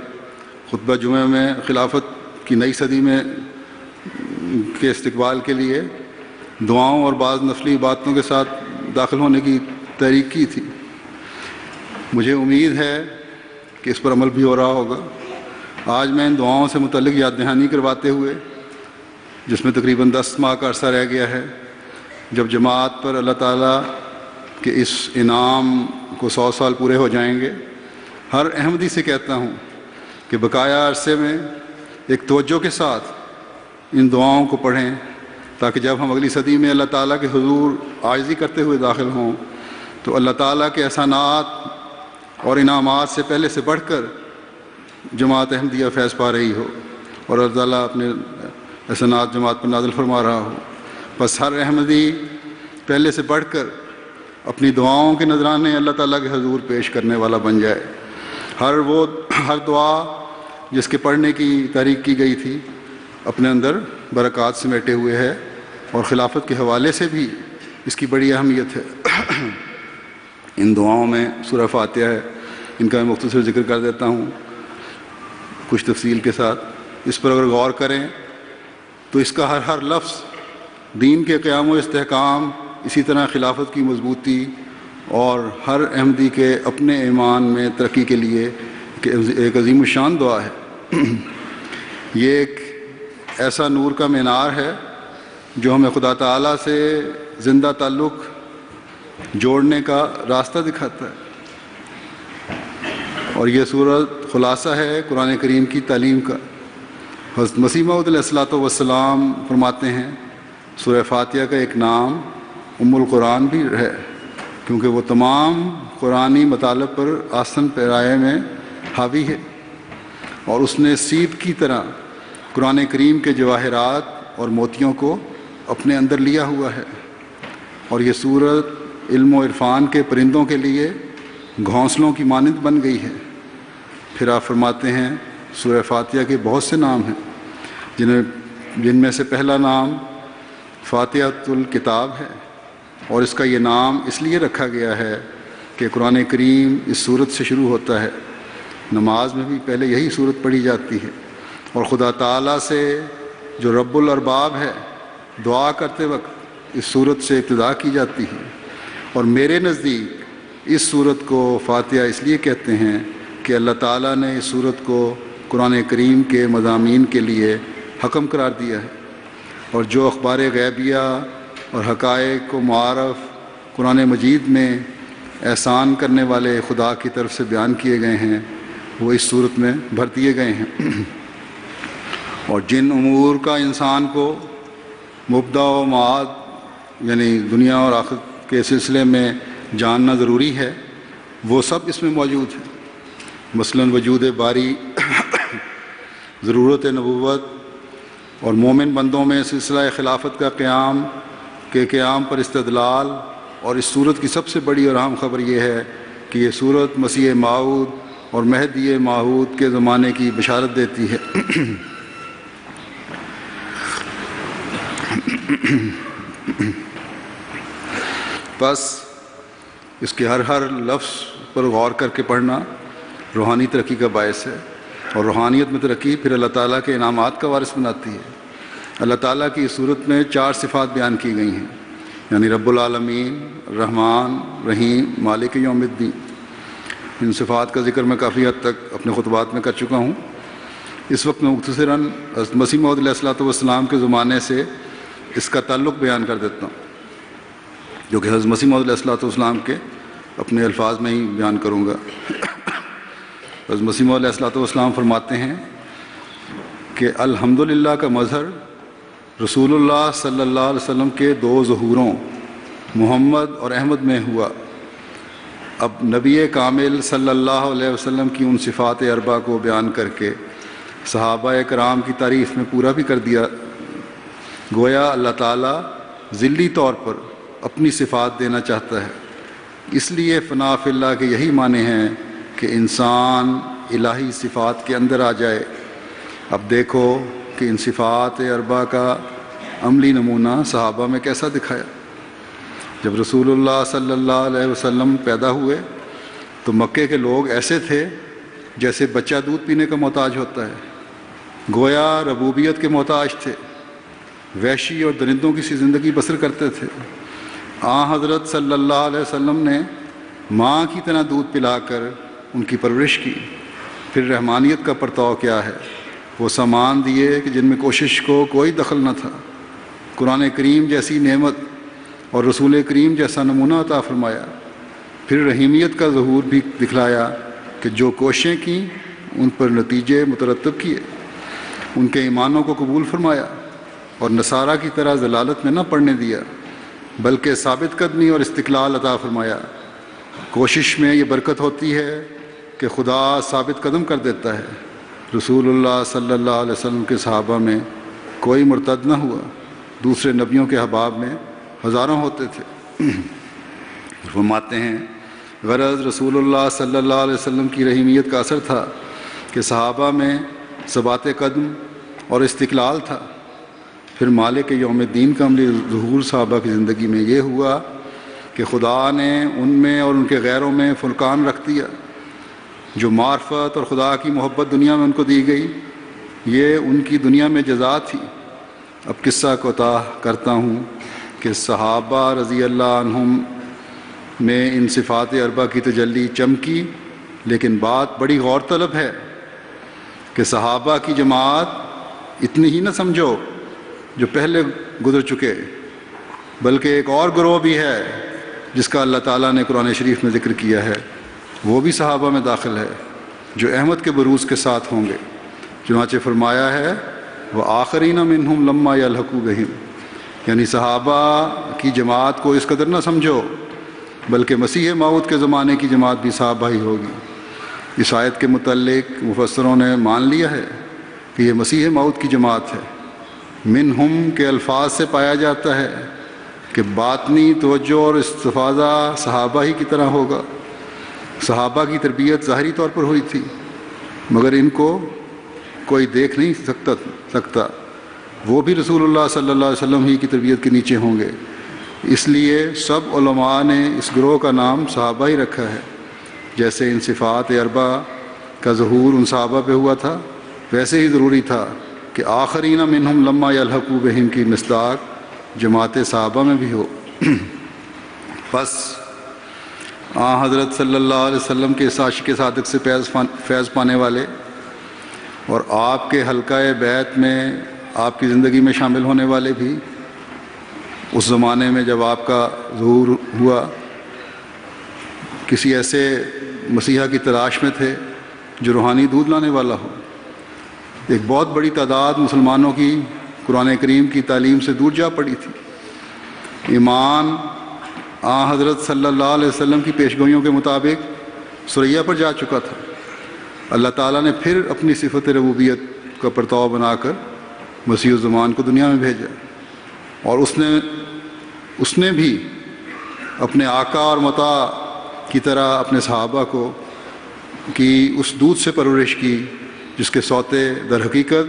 خطبہ جمعہ میں خلافت کی نئی صدی میں کے استقبال کے لیے دعاؤں اور بعض نفلی عبادتوں کے ساتھ داخل ہونے کی تحریک کی تھی۔ مجھے امید ہے کہ اس پر عمل بھی ہو رہا ہوگا۔ آج میں ان دعاؤں سے متعلق یاد دہانی کرواتے ہوئے، جس میں تقریباً 10 ماہ کا عرصہ رہ گیا ہے، جب جماعت پر اللہ تعالیٰ کے اس انعام کو 100 سال پورے ہو جائیں گے، ہر احمدی سے کہتا ہوں کہ بقایا عرصے میں ایک توجہ کے ساتھ ان دعاؤں کو پڑھیں، تاکہ جب ہم اگلی صدی میں اللہ تعالیٰ کے حضور عاجزی کرتے ہوئے داخل ہوں تو اللہ تعالیٰ کے احسانات اور انعامات سے پہلے سے بڑھ کر جماعت احمدیہ فیض پا رہی ہو، اور اللہ تعالیٰ اپنے احسانات جماعت پر نازل فرما رہا ہو۔ بس ہر احمدی پہلے سے بڑھ کر اپنی دعاؤں کے نذرانے اللہ تعالیٰ کے حضور پیش کرنے والا بن جائے۔ ہر دعا جس کے پڑھنے کی تحریک کی گئی تھی اپنے اندر برکات سمیٹے ہوئے ہے، اور خلافت کے حوالے سے بھی اس کی بڑی اہمیت ہے۔ ان دعاؤں میں سورہ فاتحہ ہے، ان کا میں مختصر ذکر کر دیتا ہوں کچھ تفصیل کے ساتھ۔ اس پر اگر غور کریں تو اس کا ہر لفظ دین کے قیام و استحکام، اسی طرح خلافت کی مضبوطی اور ہر احمدی کے اپنے ایمان میں ترقی کے لیے ایک عظیم الشان دعا ہے۔ یہ ایک ایسا نور کا مینار ہے جو ہمیں خدا تعالیٰ سے زندہ تعلق جوڑنے کا راستہ دکھاتا ہے، اور یہ سورت خلاصہ ہے قرآن کریم کی تعلیم کا۔ حضرت مسیح موعود علیہ الصلوۃ والسلام فرماتے ہیں سورہ فاتحہ کا ایک نام ام القرآن بھی ہے، کیونکہ وہ تمام قرآنی مطالب پر آسن پیرائے میں حاوی ہے، اور اس نے سیب کی طرح قرآن کریم کے جواہرات اور موتیوں کو اپنے اندر لیا ہوا ہے، اور یہ سورت علم و عرفان کے پرندوں کے لیے گھونسلوں کی مانند بن گئی ہے۔ پھر آپ فرماتے ہیں سورہ فاتحہ کے بہت سے نام ہیں، جن میں سے پہلا نام فاتحۃ الکتاب ہے، اور اس کا یہ نام اس لیے رکھا گیا ہے کہ قرآن کریم اس سورت سے شروع ہوتا ہے۔ نماز میں بھی پہلے یہی سورت پڑھی جاتی ہے، اور خدا تعالیٰ سے جو رب الارباب ہے دعا کرتے وقت اس سورت سے ابتدا کی جاتی ہے۔ اور میرے نزدیک اس سورت کو فاتحہ اس لیے کہتے ہیں کہ اللہ تعالیٰ نے اس سورت کو قرآن کریم کے مضامین کے لیے حکم قرار دیا ہے، اور جو اخبار غیبیہ اور حقائق و معارف قرآن مجید میں احسان کرنے والے خدا کی طرف سے بیان کیے گئے ہیں وہ اس صورت میں بھر دیے گئے ہیں، اور جن امور کا انسان کو مبدا و معاد یعنی دنیا اور آخرت کے سلسلے میں جاننا ضروری ہے، وہ سب اس میں موجود ہے۔ مثلا وجود باری، ضرورت نبوت، اور مومن بندوں میں سلسلہ خلافت کا قیام پر استدلال۔ اور اس صورت کی سب سے بڑی اور اہم خبر یہ ہے کہ یہ صورت مسیح موعود اور مہدی موعود کے زمانے کی بشارت دیتی ہے۔ بس اس کے ہر لفظ پر غور کر کے پڑھنا روحانی ترقی کا باعث ہے، اور روحانیت میں ترقی پھر اللہ تعالیٰ کے انعامات کا وارث بناتی ہے۔ اللہ تعالیٰ کی اس صورت میں 4 صفات بیان کی گئی ہیں، یعنی رب العالمین، رحمان، رحیم، مالک یوم الدین۔ ان صفات کا ذکر میں کافی حد تک اپنے خطبات میں کر چکا ہوں۔ اس وقت میں مختصراً حضرت مسیح موعود علیہ الصلوۃ والسلام کے زمانے سے اس کا تعلق بیان کر دیتا ہوں، جو کہ حضرت مسیح موعود علیہ الصلوۃ والسلام کے اپنے الفاظ میں ہی بیان کروں گا۔ حضرت مسیح موعود علیہ الصلوۃ والسلام فرماتے ہیں کہ الحمدللہ کا مظہر رسول اللہ صلی اللہ علیہ وسلم کے 2 ظہوروں محمد اور احمد میں ہوا۔ اب نبی کامل صلی اللہ علیہ وسلم کی ان صفات اربع کو بیان کر کے صحابہ کرام کی تعریف میں پورا بھی کر دیا۔ گویا اللہ تعالیٰ ذلی طور پر اپنی صفات دینا چاہتا ہے، اس لیے فنا فی اللہ کے یہی معنی ہیں کہ انسان الہی صفات کے اندر آ جائے۔ اب دیکھو کہ ان صفات اربع کا عملی نمونہ صحابہ میں کیسا دکھایا۔ جب رسول اللہ صلی اللہ علیہ وسلم پیدا ہوئے تو مکے کے لوگ ایسے تھے جیسے بچہ دودھ پینے کا محتاج ہوتا ہے، گویا ربوبیت کے محتاج تھے، وحشی اور درندوں کی سی زندگی بسر کرتے تھے۔ حضرت صلی اللہ علیہ وسلم نے ماں کی طرح دودھ پلا کر ان کی پرورش کی۔ پھر رحمانیت کا پرتاؤ کیا ہے؟ وہ سامان دیے کہ جن میں کوشش کو کوئی دخل نہ تھا، قرآن کریم جیسی نعمت اور رسول کریم جیسا نمونہ عطا فرمایا۔ پھر رحیمیت کا ظہور بھی دکھلایا کہ جو کوششیں کیں ان پر نتیجے مترتب کیے، ان کے ایمانوں کو قبول فرمایا اور نصارہ کی طرح ضلالت میں نہ پڑنے دیا، بلکہ ثابت قدمی اور استقلال عطا فرمایا۔ کوشش میں یہ برکت ہوتی ہے کہ خدا ثابت قدم کر دیتا ہے۔ رسول اللہ صلی اللہ علیہ وسلم کے صحابہ میں کوئی مرتد نہ ہوا، دوسرے نبیوں کے احباب میں ہزاروں ہوتے تھے۔ فرماتے ہیں غرض رسول اللہ صلی اللہ علیہ وسلم کی رحیمیت کا اثر تھا کہ صحابہ میں ثبات قدم اور استقلال تھا۔ پھر مالک یوم الدین کا عملی ظہور صحابہ کی زندگی میں یہ ہوا کہ خدا نے ان میں اور ان کے غیروں میں فرقان رکھ دیا۔ جو معرفت اور خدا کی محبت دنیا میں ان کو دی گئی، یہ ان کی دنیا میں جزا تھی۔ اب قصہ کوتاہ کرتا ہوں کہ صحابہ رضی اللہ عنہم میں ان صفات اربع کی تجلی چمکی، لیکن بات بڑی غور طلب ہے کہ صحابہ کی جماعت اتنی ہی نہ سمجھو جو پہلے گزر چکے، بلکہ ایک اور گروہ بھی ہے جس کا اللہ تعالیٰ نے قرآن شریف میں ذکر کیا ہے، وہ بھی صحابہ میں داخل ہے جو احمد کے بروز کے ساتھ ہوں گے۔ چنانچہ فرمایا ہے وآخرین منہم لما یلحقوا بہم، یعنی صحابہ کی جماعت کو اس قدر نہ سمجھو، بلکہ مسیح موعود کے زمانے کی جماعت بھی صحابہ ہی ہوگی۔ اس آیت کے متعلق مفسروں نے مان لیا ہے کہ یہ مسیح موعود کی جماعت ہے۔ منہم کے الفاظ سے پایا جاتا ہے کہ باطنی توجہ اور استفادہ صحابہ ہی کی طرح ہوگا۔ صحابہ کی تربیت ظاہری طور پر ہوئی تھی، مگر ان کو کوئی دیکھ نہیں سکتا، وہ بھی رسول اللہ صلی اللہ علیہ وسلم ہی کی تربیت کے نیچے ہوں گے۔ اس لیے سب علماء نے اس گروہ کا نام صحابہ ہی رکھا ہے۔ جیسے ان صفات اربع کا ظہور ان صحابہ پہ ہوا تھا، ویسے ہی ضروری تھا کہ آخرین منہم لما یلحقوا بہم کی مصداق جماعت صحابہ میں بھی ہو۔ بس حضرت صلی اللہ علیہ وسلم کے اس عاشق صادق سے فیض پانے والے اور آپ کے حلقہ بیعت میں آپ کی زندگی میں شامل ہونے والے بھی اس زمانے میں جب آپ کا ظہور ہوا کسی ایسے مسیحا کی تلاش میں تھے جو روحانی دودھ لانے والا ہو۔ ایک بہت بڑی تعداد مسلمانوں کی قرآن کریم کی تعلیم سے دور جا پڑی تھی۔ ایمان حضرت صلی اللہ علیہ وسلم کی پیشگوئیوں کے مطابق ثریا پر جا چکا تھا۔ اللہ تعالیٰ نے پھر اپنی صفت ربوبیت کا پرتاؤ بنا کر مسیح الزمان کو دنیا میں بھیجا، اور اس نے بھی اپنے آقا اور مطاع کی طرح اپنے صحابہ کو کی اس دودھ سے پرورش کی جس کے سوتے در حقیقت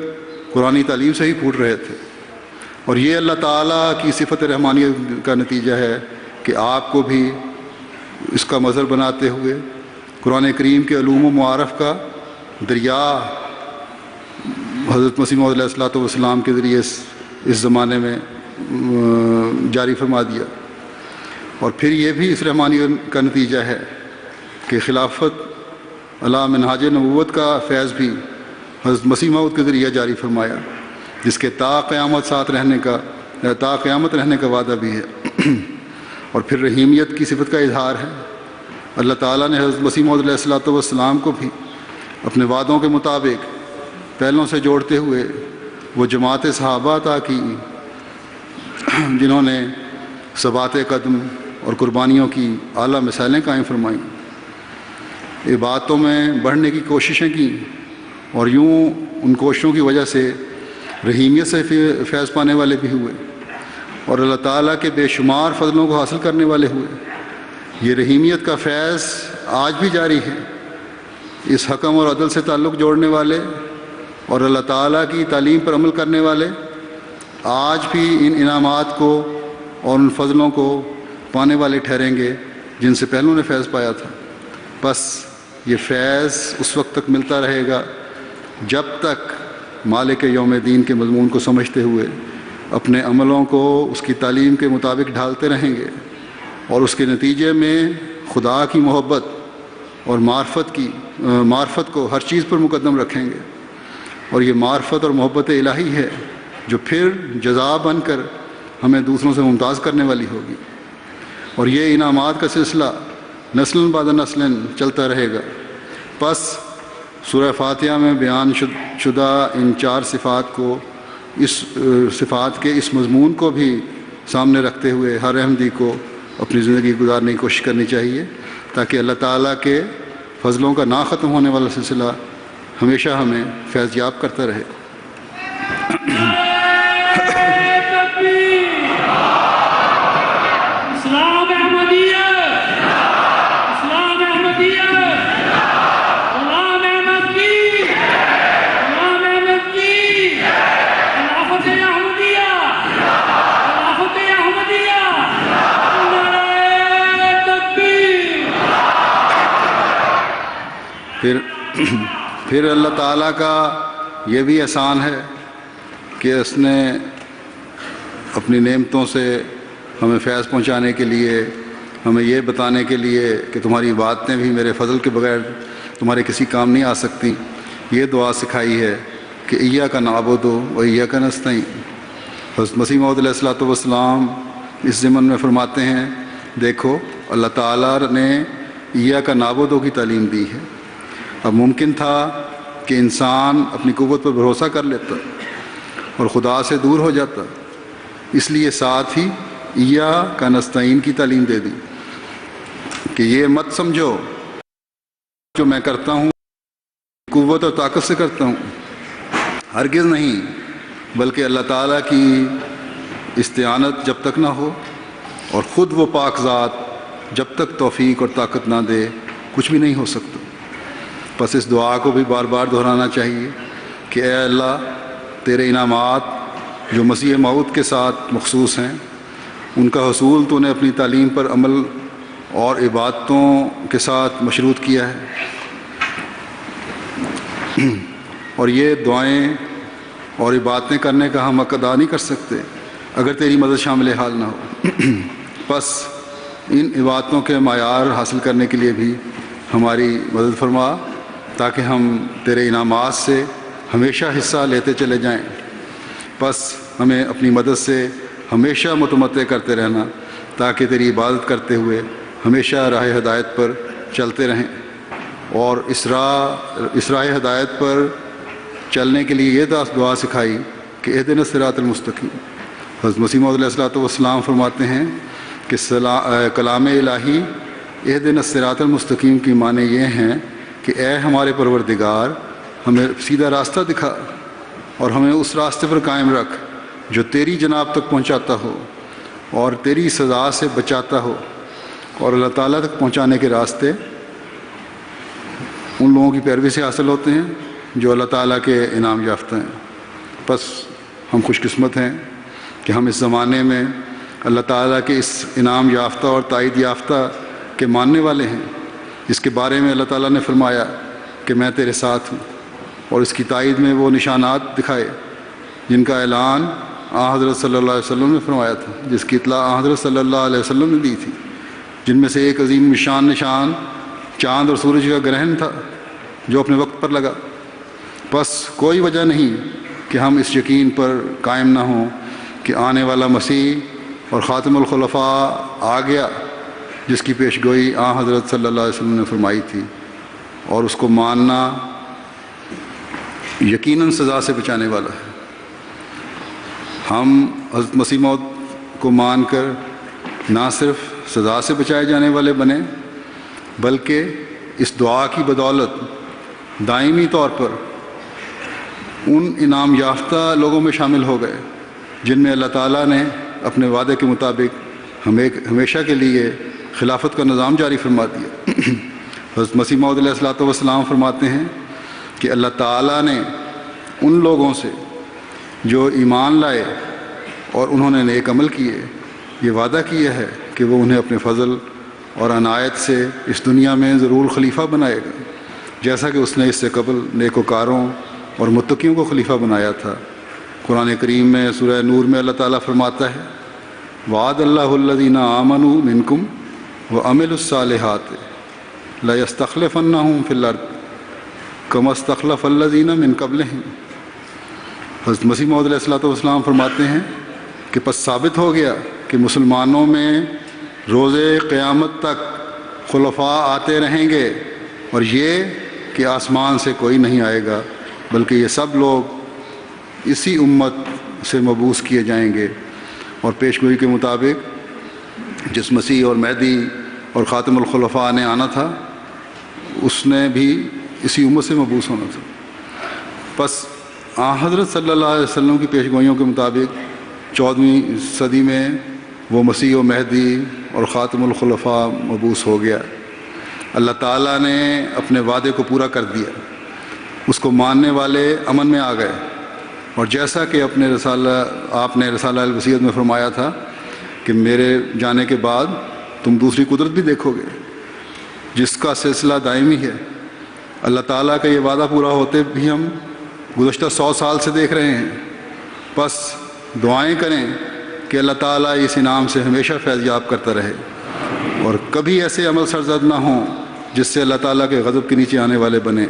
قرآنی تعلیم سے ہی پھوٹ رہے تھے۔ اور یہ اللہ تعالیٰ کی صفت رحمانیت کا نتیجہ ہے کہ آپ کو بھی اس کا مظہر بناتے ہوئے قرآن کریم کے علوم و معارف کا دریا حضرت مسیح موعود علیہ الصلوۃ والسلام کے ذریعے اس زمانے میں جاری فرما دیا۔ اور پھر یہ بھی اس رحمانیت کا نتیجہ ہے کہ خلافت علی منہاج نبوت کا فیض بھی حضرت مسیح موعود کے ذریعے جاری فرمایا، جس کے تا قیامت رہنے کا وعدہ بھی ہے۔ اور پھر رحیمیت کی صفت کا اظہار ہے۔ اللہ تعالیٰ نے حضرت مسیح موعود علیہ الصلوۃ والسلام کو بھی اپنے وعدوں کے مطابق پہلوں سے جوڑتے ہوئے وہ جماعت صحابہ عطا کی جنہوں نے ثبات قدم اور قربانیوں کی اعلیٰ مثالیں قائم فرمائیں، عبادتوں میں بڑھنے کی کوششیں کیں، اور یوں ان کوششوں کی وجہ سے رحیمیت سے فیض پانے والے بھی ہوئے اور اللہ تعالیٰ کے بے شمار فضلوں کو حاصل کرنے والے ہوئے۔ یہ رحیمیت کا فیض آج بھی جاری ہے۔ اس حکم اور عدل سے تعلق جوڑنے والے اور اللہ تعالیٰ کی تعلیم پر عمل کرنے والے آج بھی ان انعامات کو اور ان فضلوں کو پانے والے ٹھہریں گے جن سے پہلوں نے فیض پایا تھا۔ بس یہ فیض اس وقت تک ملتا رہے گا جب تک مالک یوم دین کے مضمون کو سمجھتے ہوئے اپنے عملوں کو اس کی تعلیم کے مطابق ڈھالتے رہیں گے، اور اس کے نتیجے میں خدا کی محبت اور معرفت کو ہر چیز پر مقدم رکھیں گے۔ اور یہ معرفت اور محبت الہی ہے جو پھر جزا بن کر ہمیں دوسروں سے ممتاز کرنے والی ہوگی، اور یہ انعامات کا سلسلہ نسل بعد نسل چلتا رہے گا۔ پس سورہ فاتحہ میں بیان شدہ ان 4 صفات کو صفات کے اس مضمون کو بھی سامنے رکھتے ہوئے ہر احمدی کو اپنی زندگی گزارنے کی کوشش کرنی چاہیے، تاکہ اللہ تعالیٰ کے فضلوں کا نہ ختم ہونے والا سلسلہ ہمیشہ ہمیں فیض یاب کرتا رہے۔ پھر اللہ تعالیٰ کا یہ بھی احسان ہے کہ اس نے اپنی نعمتوں سے ہمیں فیض پہنچانے کے لیے، ہمیں یہ بتانے کے لیے کہ تمہاری باتیں بھی میرے فضل کے بغیر تمہارے کسی کام نہیں آ سکتی، یہ دعا سکھائی ہے کہ ایاک نعبد و ایاک نستعین۔ حضرت مسیح موعود علیہ الصلوۃ والسلام اس ضمن میں فرماتے ہیں، دیکھو اللہ تعالیٰ نے ایاک نعبد کی تعلیم دی ہے۔ اب ممکن تھا کہ انسان اپنی قوت پر بھروسہ کر لیتا اور خدا سے دور ہو جاتا، اس لیے ساتھ ہی ایاک نستعین کی تعلیم دے دی کہ یہ مت سمجھو جو میں کرتا ہوں قوت اور طاقت سے کرتا ہوں، ہرگز نہیں، بلکہ اللہ تعالیٰ کی استعانت جب تک نہ ہو اور خود وہ پاک ذات جب تک توفیق اور طاقت نہ دے کچھ بھی نہیں ہو سکتا۔ بس اس دعا کو بھی بار بار دہرانا چاہیے کہ اے اللہ، تیرے انعامات جو مسیح موعود کے ساتھ مخصوص ہیں، ان کا حصول تو نے اپنی تعلیم پر عمل اور عبادتوں کے ساتھ مشروط کیا ہے، اور یہ دعائیں اور عبادتیں کرنے کا ہم حق ادا نہیں کر سکتے اگر تیری مدد شامل حال نہ ہو۔ بس ان عبادتوں کے معیار حاصل کرنے کے لیے بھی ہماری مدد فرما، تاکہ ہم تیرے انعامات سے ہمیشہ حصہ لیتے چلے جائیں۔ بس ہمیں اپنی مدد سے ہمیشہ متمتع کرتے رہنا، تاکہ تیری عبادت کرتے ہوئے ہمیشہ راہ ہدایت پر چلتے رہیں، اور اس راہ ہدایت پر چلنے کے لیے یہ دعا سکھائی کہ اہدنا الصراط المستقیم۔ حضرت مسیح موعود علیہ الصلوۃ والسلام فرماتے ہیں کہ کلام الہی اہدنا الصراط المستقیم کی معنی یہ ہیں کہ اے ہمارے پروردگار، ہمیں سیدھا راستہ دکھا اور ہمیں اس راستے پر قائم رکھ جو تیری جناب تک پہنچاتا ہو اور تیری سزا سے بچاتا ہو۔ اور اللہ تعالیٰ تک پہنچانے کے راستے ان لوگوں کی پیروی سے حاصل ہوتے ہیں جو اللہ تعالیٰ کے انعام یافتہ ہیں۔ بس ہم خوش قسمت ہیں کہ ہم اس زمانے میں اللہ تعالیٰ کے اس انعام یافتہ اور تائید یافتہ کے ماننے والے ہیں، جس کے بارے میں اللہ تعالیٰ نے فرمایا کہ میں تیرے ساتھ ہوں، اور اس کی تائید میں وہ نشانات دکھائے جن کا اعلان حضرت صلی اللہ علیہ وسلم نے فرمایا تھا، جس کی اطلاع حضرت صلی اللہ علیہ وسلم نے دی تھی، جن میں سے ایک عظیم نشان چاند اور سورج کا گرہن تھا جو اپنے وقت پر لگا۔ بس کوئی وجہ نہیں کہ ہم اس یقین پر قائم نہ ہوں کہ آنے والا مسیح اور خاتم الخلفاء آ گیا، جس کی پیش گوئی حضرت صلی اللہ علیہ وسلم نے فرمائی تھی، اور اس کو ماننا یقیناً سزا سے بچانے والا ہے۔ ہم حضرت مسیح موعود کو مان کر نہ صرف سزا سے بچائے جانے والے بنے، بلکہ اس دعا کی بدولت دائمی طور پر ان انعام یافتہ لوگوں میں شامل ہو گئے جن میں اللہ تعالیٰ نے اپنے وعدے کے مطابق ہمیشہ کے لیے خلافت کا نظام جاری فرما دیا۔ حضرت مسیح موعود علیہ الصلوۃ والسلام فرماتے ہیں کہ اللہ تعالیٰ نے ان لوگوں سے جو ایمان لائے اور انہوں نے نیک عمل کیے یہ وعدہ کیا ہے کہ وہ انہیں اپنے فضل اور عنایت سے اس دنیا میں ضرور خلیفہ بنائے گا، جیسا کہ اس نے اس سے قبل نیکوکاروں اور متقیوں کو خلیفہ بنایا تھا۔ قرآن کریم میں سورہ نور میں اللہ تعالیٰ فرماتا ہے وعد اللہ الذین آمنوا منکم وعملوا الصالحات لیستخلفنہم فی الارض کما استخلف الذین من قبلہم۔ حضرت مسیح موعود علیہ الصلوۃ والسلام فرماتے ہیں کہ پس ثابت ہو گیا کہ مسلمانوں میں روز قیامت تک خلفاء آتے رہیں گے، اور یہ کہ آسمان سے کوئی نہیں آئے گا بلکہ یہ سب لوگ اسی امت سے مبعوث کیے جائیں گے۔ اور پیش گوئی کے مطابق جس مسیح اور مہدی اور خاتم الخلفاء نے آنا تھا اس نے بھی اسی امت سے مبعوث ہونا تھا۔ پس حضرت صلی اللہ علیہ وسلم کی پیش گوئیوں کے مطابق 14ویں صدی میں وہ مسیح و مہدی اور خاتم الخلفاء مبعوث ہو گیا۔ اللہ تعالیٰ نے اپنے وعدے کو پورا کر دیا، اس کو ماننے والے امن میں آ گئے، اور جیسا کہ آپ نے رسالہ الوصیت میں فرمایا تھا کہ میرے جانے کے بعد تم دوسری قدرت بھی دیکھو گے جس کا سلسلہ دائمی ہے۔ اللہ تعالیٰ کا یہ وعدہ پورا ہوتے بھی ہم گزشتہ 100 سال سے دیکھ رہے ہیں۔ بس دعائیں کریں کہ اللہ تعالیٰ اس انعام سے ہمیشہ فیض یاب کرتا رہے، اور کبھی ایسے عمل سرزد نہ ہوں جس سے اللہ تعالیٰ کے غضب کے نیچے آنے والے بنے،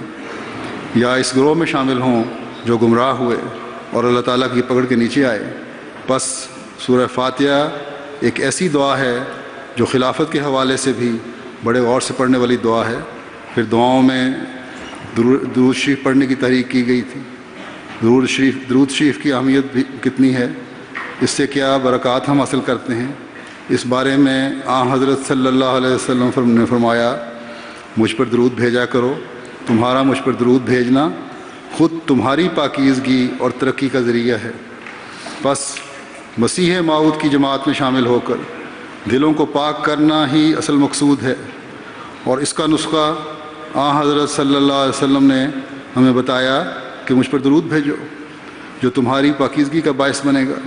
یا اس گروہ میں شامل ہوں جو گمراہ ہوئے اور اللہ تعالیٰ کی پکڑ کے نیچے آئے۔ بس سورہ فاتحہ ایک ایسی دعا ہے جو خلافت کے حوالے سے بھی بڑے غور سے پڑھنے والی دعا ہے۔ پھر دعاؤں میں درود شریف پڑھنے کی تحریک کی گئی تھی۔ درود شریف کی اہمیت بھی کتنی ہے، اس سے کیا برکات ہم حاصل کرتے ہیں، اس بارے میں حضرت صلی اللہ علیہ وسلم نے فرمایا مجھ پر درود بھیجا کرو، تمہارا مجھ پر درود بھیجنا خود تمہاری پاکیزگی اور ترقی کا ذریعہ ہے۔ بس مسیح موعود کی جماعت میں شامل ہو کر دلوں کو پاک کرنا ہی اصل مقصود ہے، اور اس کا نسخہ حضرت صلی اللہ علیہ وسلم نے ہمیں بتایا کہ مجھ پر درود بھیجو جو تمہاری پاکیزگی کا باعث بنے گا،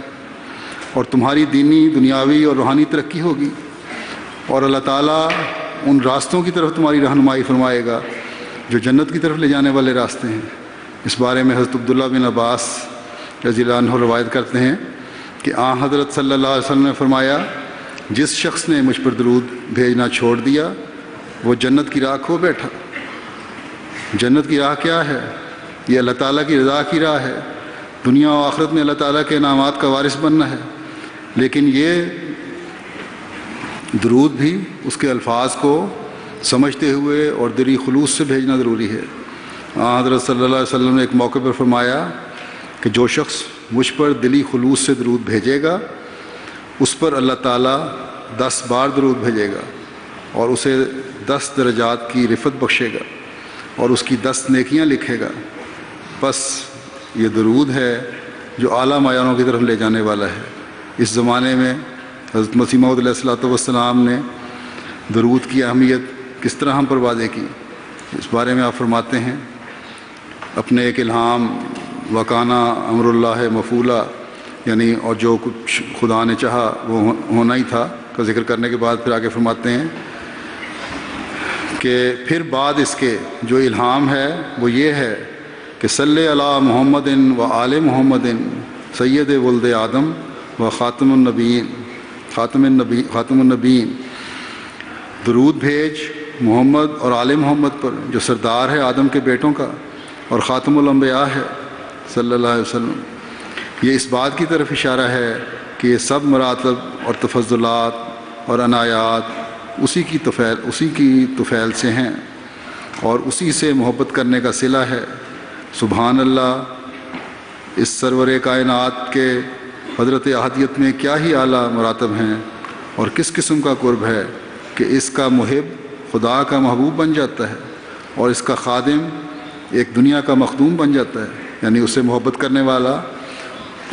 اور تمہاری دینی، دنیاوی اور روحانی ترقی ہوگی، اور اللہ تعالیٰ ان راستوں کی طرف تمہاری رہنمائی فرمائے گا جو جنت کی طرف لے جانے والے راستے ہیں۔ اس بارے میں حضرت عبداللہ بن عباس رضی اللہ عنہ روایت کرتے ہیں کہ حضرت صلی اللہ علیہ وسلم نے فرمایا جس شخص نے مجھ پر درود بھیجنا چھوڑ دیا وہ جنت کی راہ کھو بیٹھا۔ جنت کی راہ کیا ہے؟ یہ اللہ تعالیٰ کی رضا کی راہ ہے، دنیا و آخرت میں اللہ تعالیٰ کے انعامات کا وارث بننا ہے، لیکن یہ درود بھی اس کے الفاظ کو سمجھتے ہوئے اور دلی خلوص سے بھیجنا ضروری ہے۔ حضرت صلی اللہ علیہ وسلم نے ایک موقع پر فرمایا کہ جو شخص مجھ پر دلی خلوص سے درود بھیجے گا اس پر اللہ تعالیٰ 10 بار درود بھیجے گا اور اسے 10 درجات کی رفعت بخشے گا اور اس کی 10 نیکیاں لکھے گا۔ بس یہ درود ہے جو اعلیٰ معیاروں کی طرف لے جانے والا ہے۔ اس زمانے میں حضرت مسیح موعود علیہ الصلوۃ والسلام نے درود کی اہمیت کس طرح ہم پر واضح کی، اس بارے میں آپ فرماتے ہیں اپنے ایک الہام وکانا امر اللہ مفعولا، یعنی اور جو کچھ خدا نے چاہا وہ ہونا ہی تھا کا ذکر کرنے کے بعد پھر آگے فرماتے ہیں کہ پھر بعد اس کے جو الہام ہے وہ یہ ہے کہ صلی علی محمد و آل محمد سید ولد آدم و خاتم النبیین، درود بھیج محمد اور آل محمد پر جو سردار ہے آدم کے بیٹوں کا اور خاتم الانبیاء ہے صلی اللہ علیہ وسلم۔ یہ اس بات کی طرف اشارہ ہے کہ یہ سب مراتب اور تفضلات اور عنایات اسی کی طفیل سے ہیں اور اسی سے محبت کرنے کا صلہ ہے۔ سبحان اللہ، اس سرور کائنات کے حضرت احدیت میں کیا ہی اعلیٰ مراتب ہیں اور کس قسم کا قرب ہے کہ اس کا محب خدا کا محبوب بن جاتا ہے اور اس کا خادم ایک دنیا کا مخدوم بن جاتا ہے، یعنی اس سے محبت کرنے والا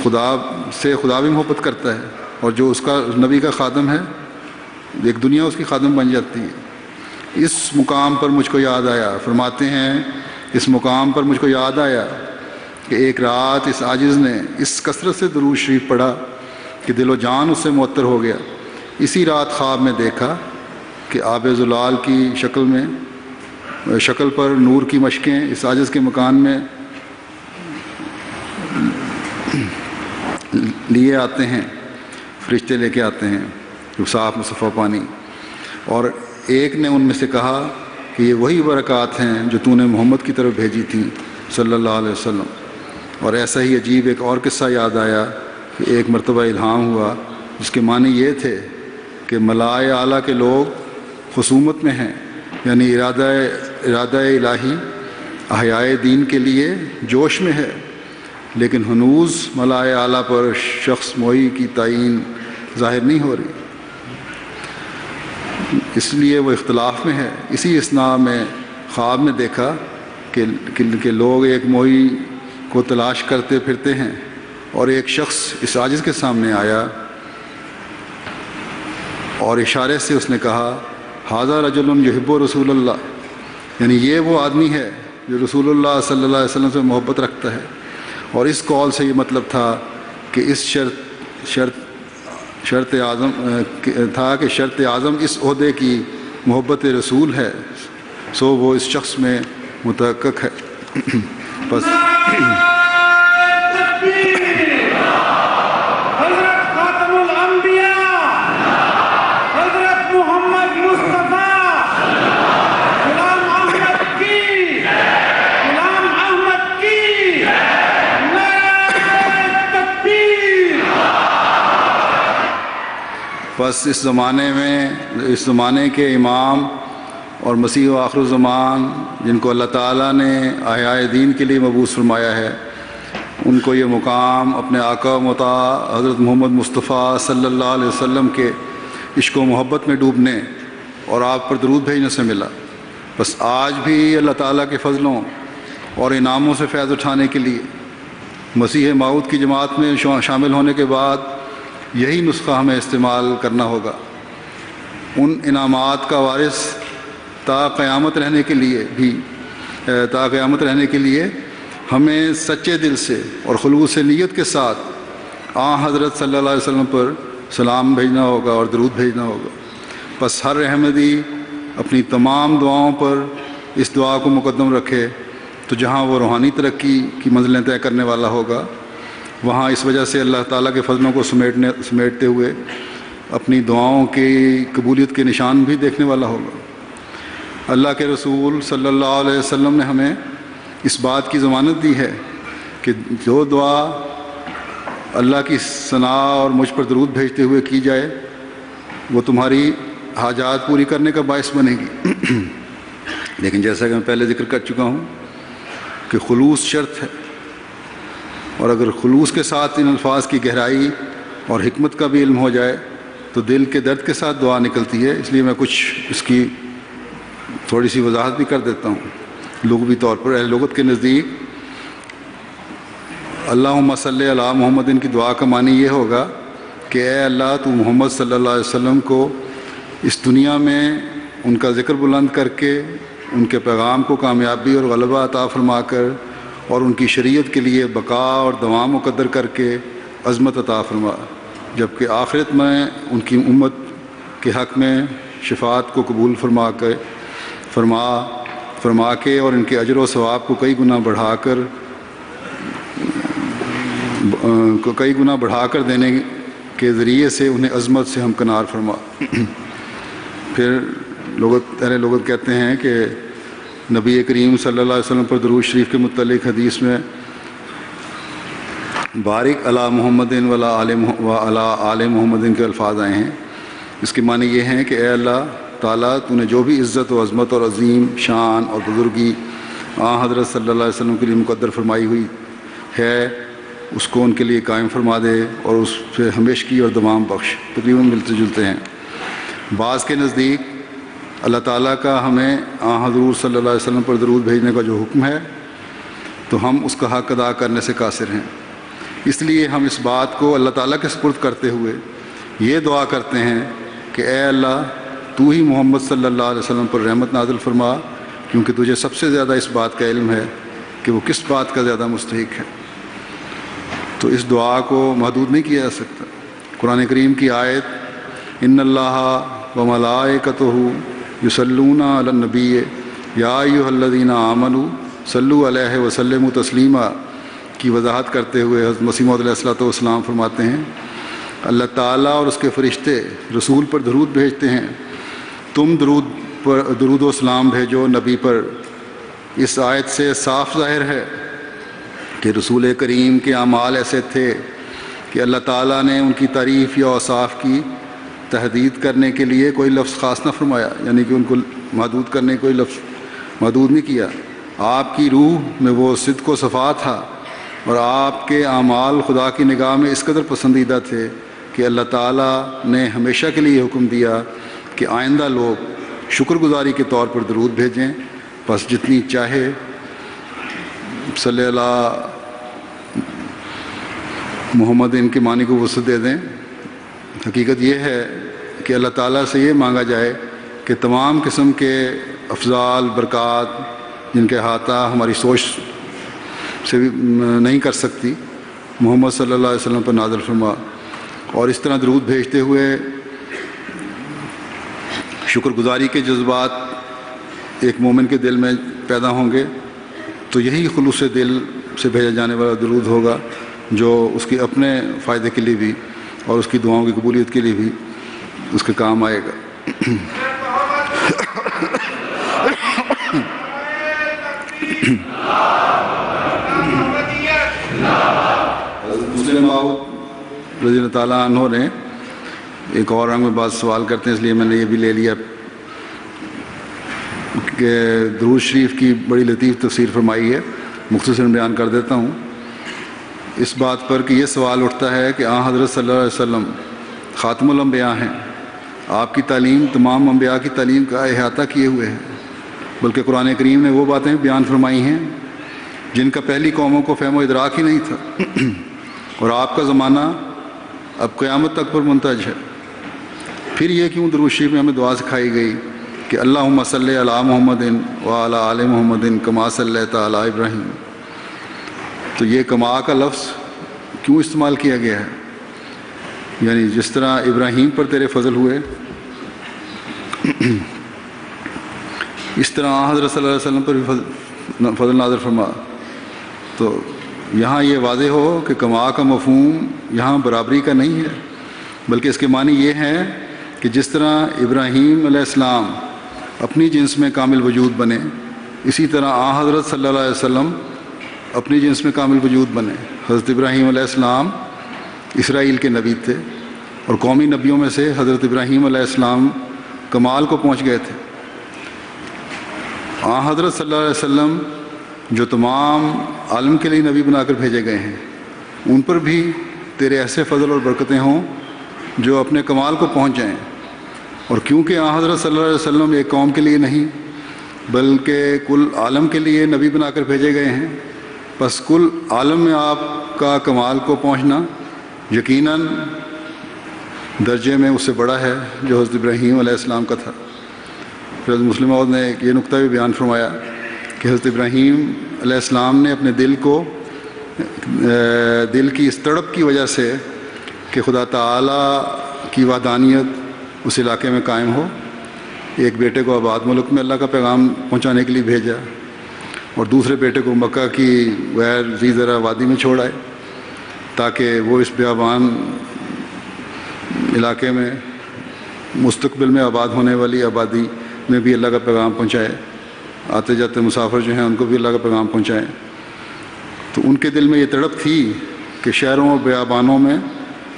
خدا بھی محبت کرتا ہے اور جو اس کا نبی کا خادم ہے ایک دنیا اس کی خادم بن جاتی ہے۔ اس مقام پر مجھ کو یاد آیا، فرماتے ہیں اس مقام پر مجھ کو یاد آیا کہ ایک رات اس عاجز نے اس کثرت سے درود شریف پڑھا کہ دل و جان اس سے معطر ہو گیا۔ اسی رات خواب میں دیکھا کہ آب زلال کی شکل پر نور کی مشقیں اس عاجز کے مکان میں لیے آتے ہیں، فرشتے لے کے آتے ہیں جو صاف مصفہ پانی، اور ایک نے ان میں سے کہا کہ یہ وہی برکات ہیں جو تو نے محمد کی طرف بھیجی تھیں صلی اللہ علیہ وسلم۔ اور ایسا ہی عجیب ایک اور قصہ یاد آیا کہ ایک مرتبہ الہام ہوا جس کے معنی یہ تھے کہ ملائے اعلیٰ کے لوگ خصومت میں ہیں، یعنی ارادہ الہی احیاء دین کے لیے جوش میں ہے، لیکن ہنوز ملائے اعلیٰ پر شخص معی کی تعین ظاہر نہیں ہو رہی، اس لیے وہ اختلاف میں ہے۔ اسی اثناء میں خواب میں دیکھا کہ لوگ ایک معی کو تلاش کرتے پھرتے ہیں اور ایک شخص اس عاجز کے سامنے آیا اور اشارے سے اس نے کہا ھذا رجل یحب رسول اللہ، یعنی یہ وہ آدمی ہے جو رسول اللہ صلی اللہ علیہ وسلم سے محبت رکھتا ہے، اور اس قول سے یہ مطلب تھا کہ اس شرط اعظم اس عہدے کی محبت رسول ہے، سو وہ اس شخص میں متحقق ہے۔ بس حضرت خاتم الانبیاء حضرت محمد مصطفیٰ غلام احمد کی نعرہ تکبیر۔ بس اس زمانے کے امام اور مسیح و آخر الزمان جن کو اللہ تعالیٰ نے احیاء دین کے لیے مبعوث فرمایا ہے، ان کو یہ مقام اپنے آقا و مطاع حضرت محمد مصطفیٰ صلی اللہ علیہ وسلم کے عشق و محبت میں ڈوبنے اور آپ پر درود بھیجنے سے ملا۔ بس آج بھی اللہ تعالیٰ کے فضلوں اور انعاموں سے فیض اٹھانے کے لیے مسیح موعود کی جماعت میں شامل ہونے کے بعد یہی نسخہ ہمیں استعمال کرنا ہوگا۔ ان انعامات کا وارث تا قیامت رہنے کے لیے ہمیں سچے دل سے اور خلوص نیت کے ساتھ حضرت صلی اللہ علیہ وسلم پر سلام بھیجنا ہوگا اور درود بھیجنا ہوگا۔ بس ہر احمدی اپنی تمام دعاؤں پر اس دعا کو مقدم رکھے تو جہاں وہ روحانی ترقی کی منزلیں طے کرنے والا ہوگا، وہاں اس وجہ سے اللہ تعالیٰ کے فضلوں کو سمیٹتے ہوئے اپنی دعاؤں کی قبولیت کے نشان بھی دیکھنے والا ہوگا۔ اللہ کے رسول صلی اللہ علیہ وسلم نے ہمیں اس بات کی ضمانت دی ہے کہ جو دعا اللہ کی ثنا اور مجھ پر درود بھیجتے ہوئے کی جائے وہ تمہاری حاجات پوری کرنے کا باعث بنے گی۔ لیکن جیسا کہ میں پہلے ذکر کر چکا ہوں کہ خلوص شرط ہے، اور اگر خلوص کے ساتھ ان الفاظ کی گہرائی اور حکمت کا بھی علم ہو جائے تو دل کے درد کے ساتھ دعا نکلتی ہے. اس لیے میں کچھ اس کی تھوڑی سی وضاحت بھی کر دیتا ہوں. لغوی طور پر اہل لغت کے نزدیک اللہم صلی علی محمد کی دعا کا معنی یہ ہوگا کہ اے اللہ تو محمد صلی اللہ علیہ وسلم کو اس دنیا میں ان کا ذکر بلند کر کے ان کے پیغام کو کامیابی اور غلبہ عطا فرما کر اور ان کی شریعت کے لیے بقا اور دوام مقدر کر کے عظمت عطا فرما، جبکہ آخرت میں ان کی امت کے حق میں شفاعت کو قبول فرما کے اور ان کے اجر و ثواب کو کئی گنا بڑھا کر دینے کے ذریعے سے انہیں عظمت سے ہمکنار فرما. پھر اہل لغت کہتے ہیں کہ نبی کریم صلی اللہ علیہ وسلم پر درود شریف کے متعلق حدیث میں بارک علی محمد و علی آل محمد کے الفاظ آئے ہیں. اس کے معنی یہ ہیں کہ اے اللہ تعالیٰ تو نے جو بھی عزت و عظمت اور عظیم شان اور بزرگی حضرت صلی اللہ علیہ وسلم کے لیے مقدر فرمائی ہوئی ہے اس کو ان کے لیے قائم فرما دے اور اس سے ہمیشگی اور دوام بخش. تقریباً ملتے جلتے ہیں. بعض کے نزدیک اللہ تعالیٰ کا ہمیں حضور صلی اللہ علیہ وسلم پر درود بھیجنے کا جو حکم ہے تو ہم اس کا حق ادا کرنے سے قاصر ہیں. اس لیے ہم اس بات کو اللہ تعالیٰ کے سپرد کرتے ہوئے یہ دعا کرتے ہیں کہ اے اللہ تو ہی محمد صلی اللہ علیہ وسلم پر رحمت نازل فرما، کیونکہ تجھے سب سے زیادہ اس بات کا علم ہے کہ وہ کس بات کا زیادہ مستحق ہے. تو اس دعا کو محدود نہیں کیا جا سکتا. قرآن کریم کی آیت ان اللہ و ملائکتہ یصلون علی النبی یا ایھا الذین آمنوا صلوا علیہ وسلموا تسلیما کی وضاحت کرتے ہوئے حضرت مسیح موعود علیہ الصلوۃ والسلام فرماتے ہیں اللہ تعالیٰ اور اس کے فرشتے رسول پر درود بھیجتے ہیں، تم درود و سلام بھیجو نبی پر. اس آیت سے صاف ظاہر ہے کہ رسول کریم کے اعمال ایسے تھے کہ اللہ تعالیٰ نے ان کی تعریف یا اوصاف کی تحدید کرنے کے لیے کوئی لفظ خاص نہ فرمایا، یعنی کہ ان کو محدود کرنے کوئی لفظ محدود نہیں کیا. آپ کی روح میں وہ صدق و صفا تھا اور آپ کے اعمال خدا کی نگاہ میں اس قدر پسندیدہ تھے کہ اللہ تعالیٰ نے ہمیشہ کے لیے حکم دیا کہ آئندہ لوگ شکر گزاری کے طور پر درود بھیجیں. بس جتنی چاہے صلی اللہ محمد ان کے معنی کو وسعت دے دیں. حقیقت یہ ہے کہ اللہ تعالیٰ سے یہ مانگا جائے کہ تمام قسم کے افضال برکات جن کے احاطہ ہماری سوچ سے بھی نہیں کر سکتی محمد صلی اللہ علیہ وسلم پر نازل فرما. اور اس طرح درود بھیجتے ہوئے شکر گزاری کے جذبات ایک مومن کے دل میں پیدا ہوں گے تو یہی خلوص دل سے بھیجا جانے والا درود ہوگا جو اس کے اپنے فائدے کے لیے بھی اور اس کی دعاؤں کی قبولیت کے لیے بھی اس کے کام آئے گا. مسلم موعود رضی اللہ تعالیٰ عنہ نے ایک اور رنگ میں بات سوال کرتے ہیں، اس لیے میں نے یہ بھی لے لیا کہ درود شریف کی بڑی لطیف تفسیر فرمائی ہے. مختصر بیان کر دیتا ہوں. اس بات پر کہ یہ سوال اٹھتا ہے کہ حضرت صلی اللہ علیہ وسلم خاتم الانبیاء ہیں، آپ کی تعلیم تمام انبیاء کی تعلیم کا احاطہ کیے ہوئے ہے، بلکہ قرآن کریم نے وہ باتیں بیان فرمائی ہیں جن کا پہلی قوموں کو فہم و ادراک ہی نہیں تھا اور آپ کا زمانہ اب قیامت تک پر منتج ہے. پھر یہ کیوں درود شریف میں ہمیں دعا سکھائی گئی کہ اللہم صلی علی محمد وعلی آل محمد کما صلیت علی ابراہیم. تو یہ کما کا لفظ کیوں استعمال کیا گیا ہے؟ یعنی جس طرح ابراہیم پر تیرے فضل ہوئے اس طرح حضرت صلی اللہ علیہ وسلم پر بھی فضل نازل فرما. تو یہاں یہ واضح ہو کہ کما کا مفہوم یہاں برابری کا نہیں ہے، بلکہ اس کے معنی یہ ہے کہ جس طرح ابراہیم علیہ السلام اپنی جنس میں کامل وجود بنے، اسی طرح حضرت صلی اللہ علیہ وسلم اپنی جنس میں کامل وجود بنے. حضرت ابراہیم علیہ السلام اسرائیل کے نبی تھے اور قومی نبیوں میں سے حضرت ابراہیم علیہ السلام کمال کو پہنچ گئے تھے. حضرت صلی اللہ علیہ وسلم جو تمام عالم کے لیے نبی بنا کر بھیجے گئے ہیں، ان پر بھی تیرے ایسے فضل اور برکتیں ہوں جو اپنے کمال کو پہنچ جائیں. اور کیونکہ آن حضرت صلی اللہ علیہ وسلم ایک قوم کے لیے نہیں بلکہ کل عالم کے لیے نبی بنا کر بھیجے گئے ہیں، بس کل عالم میں آپ کا کمال کو پہنچنا یقیناً درجے میں اس سے بڑا ہے جو حضرت ابراہیم علیہ السلام کا تھا. پھر حضرت مسلم موعود نے یہ نقطہ بھی بیان فرمایا کہ حضرت ابراہیم علیہ السلام نے اپنے دل کی اس تڑپ کی وجہ سے کہ خدا تعالیٰ کی وحدانیت اس علاقے میں قائم ہو، ایک بیٹے کو آباد ملک میں اللہ کا پیغام پہنچانے کے لیے بھیجا اور دوسرے بیٹے کو مکہ کی غیر ذی زرع وادی میں چھوڑ آئے تاکہ وہ اس بیابان علاقے میں مستقبل میں آباد ہونے والی آبادی میں بھی اللہ کا پیغام پہنچائے، آتے جاتے مسافر جو ہیں ان کو بھی اللہ کا پیغام پہنچائیں. تو ان کے دل میں یہ تڑپ تھی کہ شہروں اور بیابانوں میں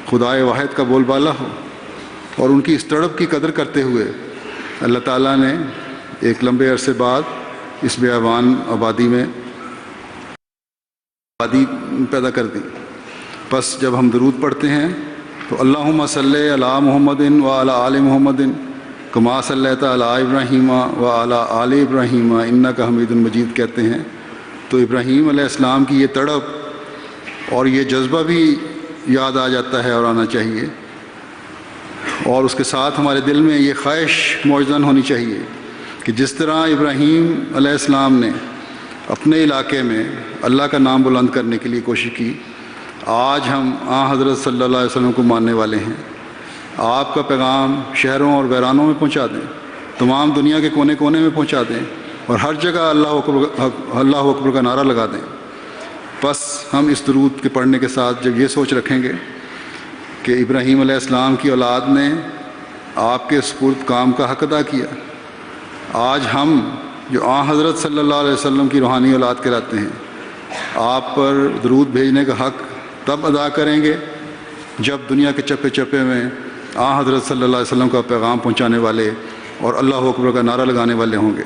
خدائے واحد کا بول بالا ہو، اور ان کی اس تڑپ کی قدر کرتے ہوئے اللہ تعالیٰ نے ایک لمبے عرصے بعد اس بیابان آبادی میں آبادی پیدا کر دی. بس جب ہم درود پڑھتے ہیں تو اللہم صلی علی محمد و علی آل محمد کما صلیت علی ابراہیم و علی آل ابراہیم انک حمید مجید کہتے ہیں، تو ابراہیم علیہ السلام کی یہ تڑپ اور یہ جذبہ بھی یاد آ جاتا ہے اور آنا چاہیے، اور اس کے ساتھ ہمارے دل میں یہ خواہش موجزن ہونی چاہیے کہ جس طرح ابراہیم علیہ السلام نے اپنے علاقے میں اللہ کا نام بلند کرنے کے لیے کوشش کی، آج ہم آن حضرت صلی اللہ علیہ وسلم کو ماننے والے ہیں. آپ کا پیغام شہروں اور ویرانوں میں پہنچا دیں، تمام دنیا کے کونے کونے میں پہنچا دیں، اور ہر جگہ اللہ اکبر کا نعرہ لگا دیں. بس ہم اس درود کے پڑھنے کے ساتھ جب یہ سوچ رکھیں گے کہ ابراہیم علیہ السلام کی اولاد نے آپ کے سپرد کام کا حق ادا کیا، آج ہم جو آن حضرت صلی اللہ علیہ وسلم کی روحانی اولاد کہلاتے ہیں آپ پر درود بھیجنے کا حق تب ادا کریں گے جب دنیا کے چپے چپے میں آن حضرت صلی اللہ علیہ وسلم کا پیغام پہنچانے والے اور اللہ اکبر کا نعرہ لگانے والے ہوں گے.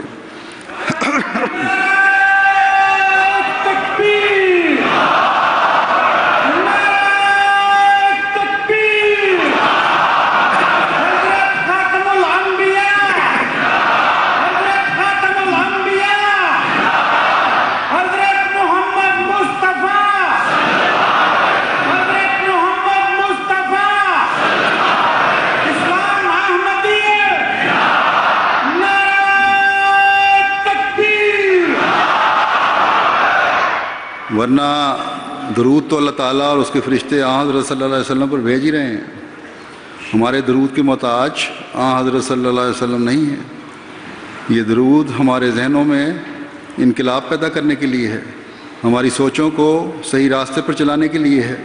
ورنہ درود تو اللہ تعالیٰ اور اس کے فرشتے آن حضرت صلی اللہ علیہ وسلم پر بھیج ہی رہے ہیں. ہمارے درود کے محتاج آن حضرت صلی اللہ علیہ وسلم نہیں ہیں. یہ درود ہمارے ذہنوں میں انقلاب پیدا کرنے کے لیے ہے، ہماری سوچوں کو صحیح راستے پر چلانے کے لیے ہے،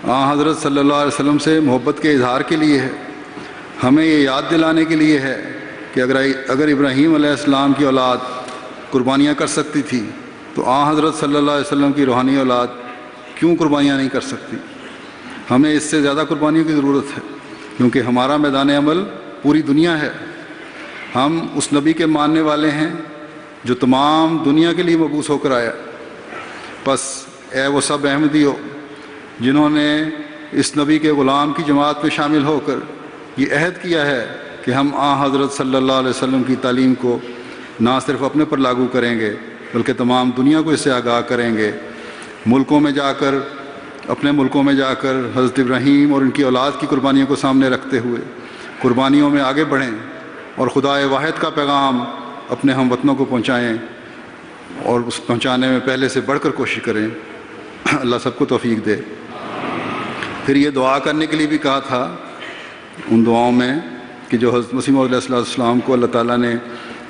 آن حضرت صلی اللہ علیہ وسلم سے محبت کے اظہار کے لیے ہے، ہمیں یہ یاد دلانے کے لیے ہے کہ اگر ابراہیم علیہ السلام کی اولاد قربانیاں کر سکتی تھی تو آن حضرت صلی اللہ علیہ وسلم کی روحانی اولاد کیوں قربانیاں نہیں کر سکتی. ہمیں اس سے زیادہ قربانیوں کی ضرورت ہے کیونکہ ہمارا میدان عمل پوری دنیا ہے. ہم اس نبی کے ماننے والے ہیں جو تمام دنیا کے لیے مبعوث ہو کر آیا. بس اے وہ سب احمدیو جنہوں نے اس نبی کے غلام کی جماعت میں شامل ہو کر یہ عہد کیا ہے کہ ہم آن حضرت صلی اللہ علیہ وسلم کی تعلیم کو نہ صرف اپنے پر لاگو کریں گے بلکہ تمام دنیا کو اس سے آگاہ کریں گے. ملکوں میں جا کر اپنے ملکوں میں جا کر حضرت ابراہیم اور ان کی اولاد کی قربانیوں کو سامنے رکھتے ہوئے قربانیوں میں آگے بڑھیں اور خدائے واحد کا پیغام اپنے ہم وطنوں کو پہنچائیں اور اس پہنچانے میں پہلے سے بڑھ کر کوشش کریں. اللہ سب کو توفیق دے. پھر یہ دعا کرنے کے لیے بھی کہا تھا ان دعاؤں میں کہ جو حضرت مسیح موعود علیہ السلام کو اللہ تعالیٰ نے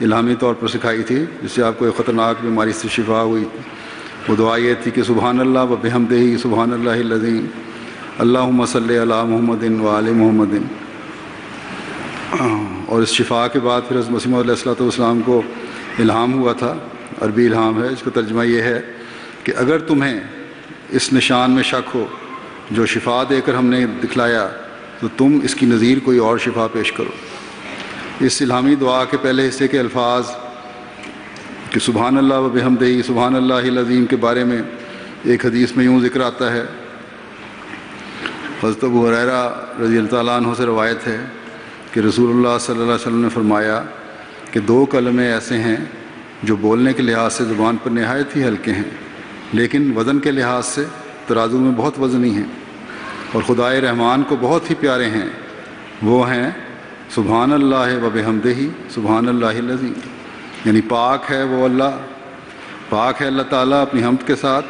الہامی طور پر سکھائی تھی، جس سے آپ کو ایک خطرناک بیماری سے شفا ہوئی. وہ دعا یہ تھی کہ سبحان اللہ و بحمدہ سبحان اللہ العظیم اللہم صلی علی محمد و آل محمد. اور اس شفا کے بعد پھر حضرت مسیح موعود علیہ السلام کو الہام ہوا تھا، عربی الہام ہے، اس کا ترجمہ یہ ہے کہ اگر تمہیں اس نشان میں شک ہو جو شفا دے کر ہم نے دکھلایا تو تم اس کی نظیر کوئی اور شفا پیش کرو. اس الہامی دعا کے پہلے حصے کے الفاظ کہ سبحان اللہ و بحمدہ سبحان اللہ العظیم کے بارے میں ایک حدیث میں یوں ذکر آتا ہے حضرت ابو ہریرہ رضی اللہ تعالیٰ عنہ سے روایت ہے کہ رسول اللہ صلی اللہ علیہ وسلم نے فرمایا کہ 2 کلمے ایسے ہیں جو بولنے کے لحاظ سے زبان پر نہایت ہی ہلکے ہیں، لیکن وزن کے لحاظ سے ترازو میں بہت وزنی ہیں اور خدائے رحمان کو بہت ہی پیارے ہیں۔ وہ ہیں سبحان اللہ و بحمدہ سبحان اللہ العظیم، یعنی پاک ہے وہ اللہ، پاک ہے اللہ تعالیٰ اپنی حمد کے ساتھ،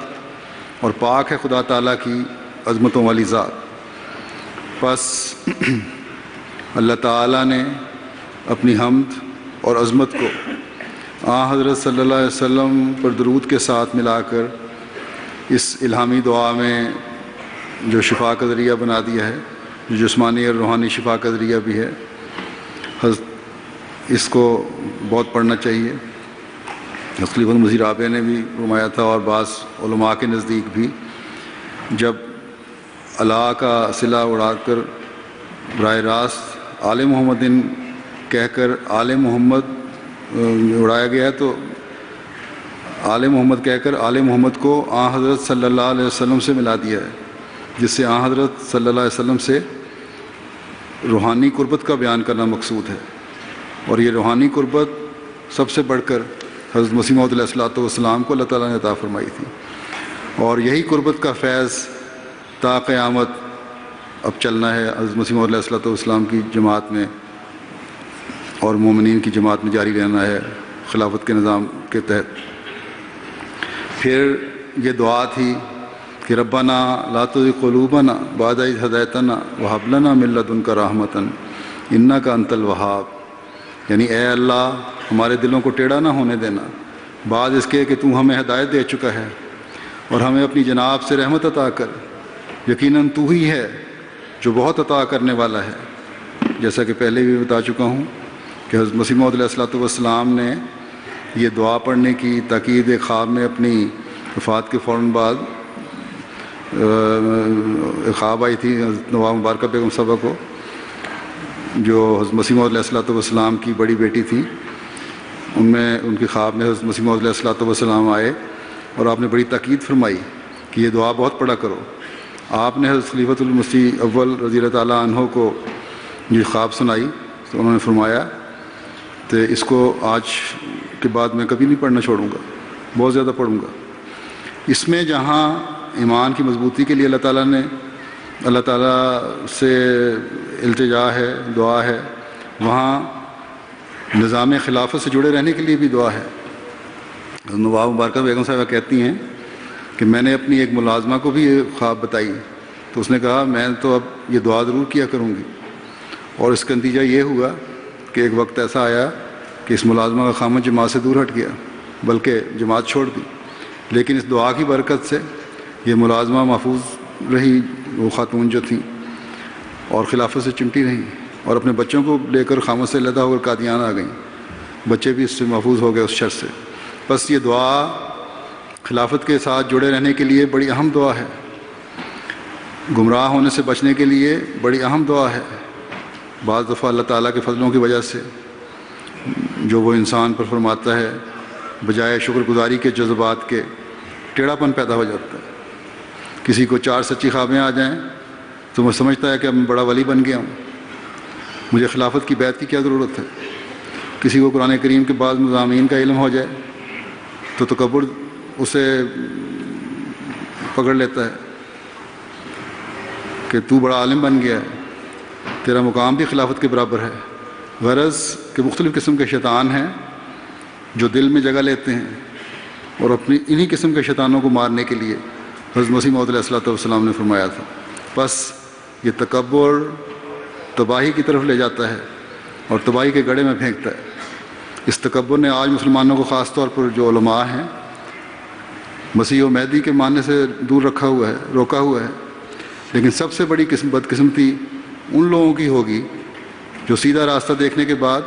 اور پاک ہے خدا تعالیٰ کی عظمتوں والی ذات۔ پس اللہ تعالیٰ نے اپنی حمد اور عظمت کو حضرت صلی اللہ علیہ وسلم پر درود کے ساتھ ملا کر اس الہامی دعا میں جو شفا کا ذریعہ بنا دیا ہے، جو جسمانی اور روحانی شفا کا ذریعہ بھی ہے، اس کو بہت پڑھنا چاہیے۔ خلیفہ مسیح رابع نے بھی فرمایا تھا، اور بعض علماء کے نزدیک بھی، جب اللہ کا صلہ اڑا کر براہ راست آل محمدن کہہ کر آل محمد اڑایا گیا، تو آل محمد کہہ کر آل محمد کو حضرت صلی اللہ علیہ وسلم سے ملا دیا ہے، جس سے حضرت صلی اللہ علیہ وسلم سے روحانی قربت کا بیان کرنا مقصود ہے، اور یہ روحانی قربت سب سے بڑھ کر حضرت مسیح موعود علیہ السلام کو اللہ تعالیٰ نے عطا فرمائی تھی، اور یہی قربت کا فیض تا قیامت اب چلنا ہے حضرت مسیح موعود علیہ السلام کی جماعت میں اور مومنین کی جماعت میں جاری رہنا ہے خلافت کے نظام کے تحت۔ پھر یہ دعا تھی کہ ربنا لا تزغ قلوبنا بعد اذ ہدیتنا وہب لنا من لدنک رحمۃ انک انت الوہاب، یعنی اے اللہ ہمارے دلوں کو ٹیڑھا نہ ہونے دینا بعد اس کے کہ تو ہمیں ہدایت دے چکا ہے، اور ہمیں اپنی جناب سے رحمت عطا کر، یقیناً تو ہی ہے جو بہت عطا کرنے والا ہے۔ جیسا کہ پہلے بھی بتا چکا ہوں کہ حضرت مسیح موعود علیہ السلام نے یہ دعا پڑھنے کی تاکید ایک خواب میں اپنی وفات کے فوراً بعد خواب آئی تھی حضرت نواب مبارکہ بیگم صاحبہ کو، جو حضرت مسیح موعود علیہ السلام کی بڑی بیٹی تھی۔ ان کے خواب میں حضرت مسیح موعود علیہ السلام آئے اور آپ نے بڑی تاکید فرمائی کہ یہ دعا بہت پڑھا کرو۔ آپ نے حضرت خلیفۃ المسیح اول رضی اللہ تعالیٰ عنہ کو یہ خواب سنائی تو انہوں نے فرمایا کہ اس کو آج کے بعد میں کبھی نہیں پڑھنا چھوڑوں گا، بہت زیادہ پڑھوں گا۔ اس میں جہاں ایمان کی مضبوطی کے لیے اللہ تعالیٰ سے التجا ہے، دعا ہے، وہاں نظام خلافت سے جڑے رہنے کے لیے بھی دعا ہے۔ نواب مبارکہ بیگم صاحبہ کہتی ہیں کہ میں نے اپنی ایک ملازمہ کو بھی یہ خواب بتائی تو اس نے کہا میں تو اب یہ دعا ضرور کیا کروں گی، اور اس کا نتیجہ یہ ہوا کہ ایک وقت ایسا آیا کہ اس ملازمہ کا خامد جماعت سے دور ہٹ گیا، بلکہ جماعت چھوڑ دی، لیکن اس دعا کی برکت سے یہ ملازمہ محفوظ رہی، وہ خاتون جو تھیں، اور خلافت سے چمٹی رہیں، اور اپنے بچوں کو لے کر خامد سے علیحدہ ہو کر قادیان آ گئیں، بچے بھی اس سے محفوظ ہو گئے اس شر سے۔ بس یہ دعا خلافت کے ساتھ جڑے رہنے کے لیے بڑی اہم دعا ہے، گمراہ ہونے سے بچنے کے لیے بڑی اہم دعا ہے۔ بعض دفعہ اللہ تعالیٰ کے فضلوں کی وجہ سے جو وہ انسان پر فرماتا ہے، بجائے شکر گزاری کے جذبات کے ٹیڑھا پن پیدا ہو جاتا ہے۔ کسی کو 4 سچی خوابیں آ جائیں تو وہ سمجھتا ہے کہ اب میں بڑا ولی بن گیا ہوں، مجھے خلافت کی بیعت کی کیا ضرورت ہے۔ کسی کو قرآن کریم کے بعض مضامین کا علم ہو جائے تو تکبر اسے پکڑ لیتا ہے کہ تو بڑا عالم بن گیا ہے، تیرا مقام بھی خلافت کے برابر ہے۔ غرض کہ مختلف قسم کے شیطان ہیں جو دل میں جگہ لیتے ہیں، اور اپنی انہی قسم کے شیطانوں کو مارنے کے لیے حضرت مسیح موعود علیہ السلام نے فرمایا تھا۔ بس یہ تکبر تباہی کی طرف لے جاتا ہے اور تباہی کے گڑھے میں پھینکتا ہے۔ اس تکبر نے آج مسلمانوں کو خاص طور پر جو علماء ہیں مسیح و مہدی کے ماننے سے دور روکا ہوا ہے، لیکن سب سے بڑی بدقسمتی ان لوگوں کی ہوگی جو سیدھا راستہ دیکھنے کے بعد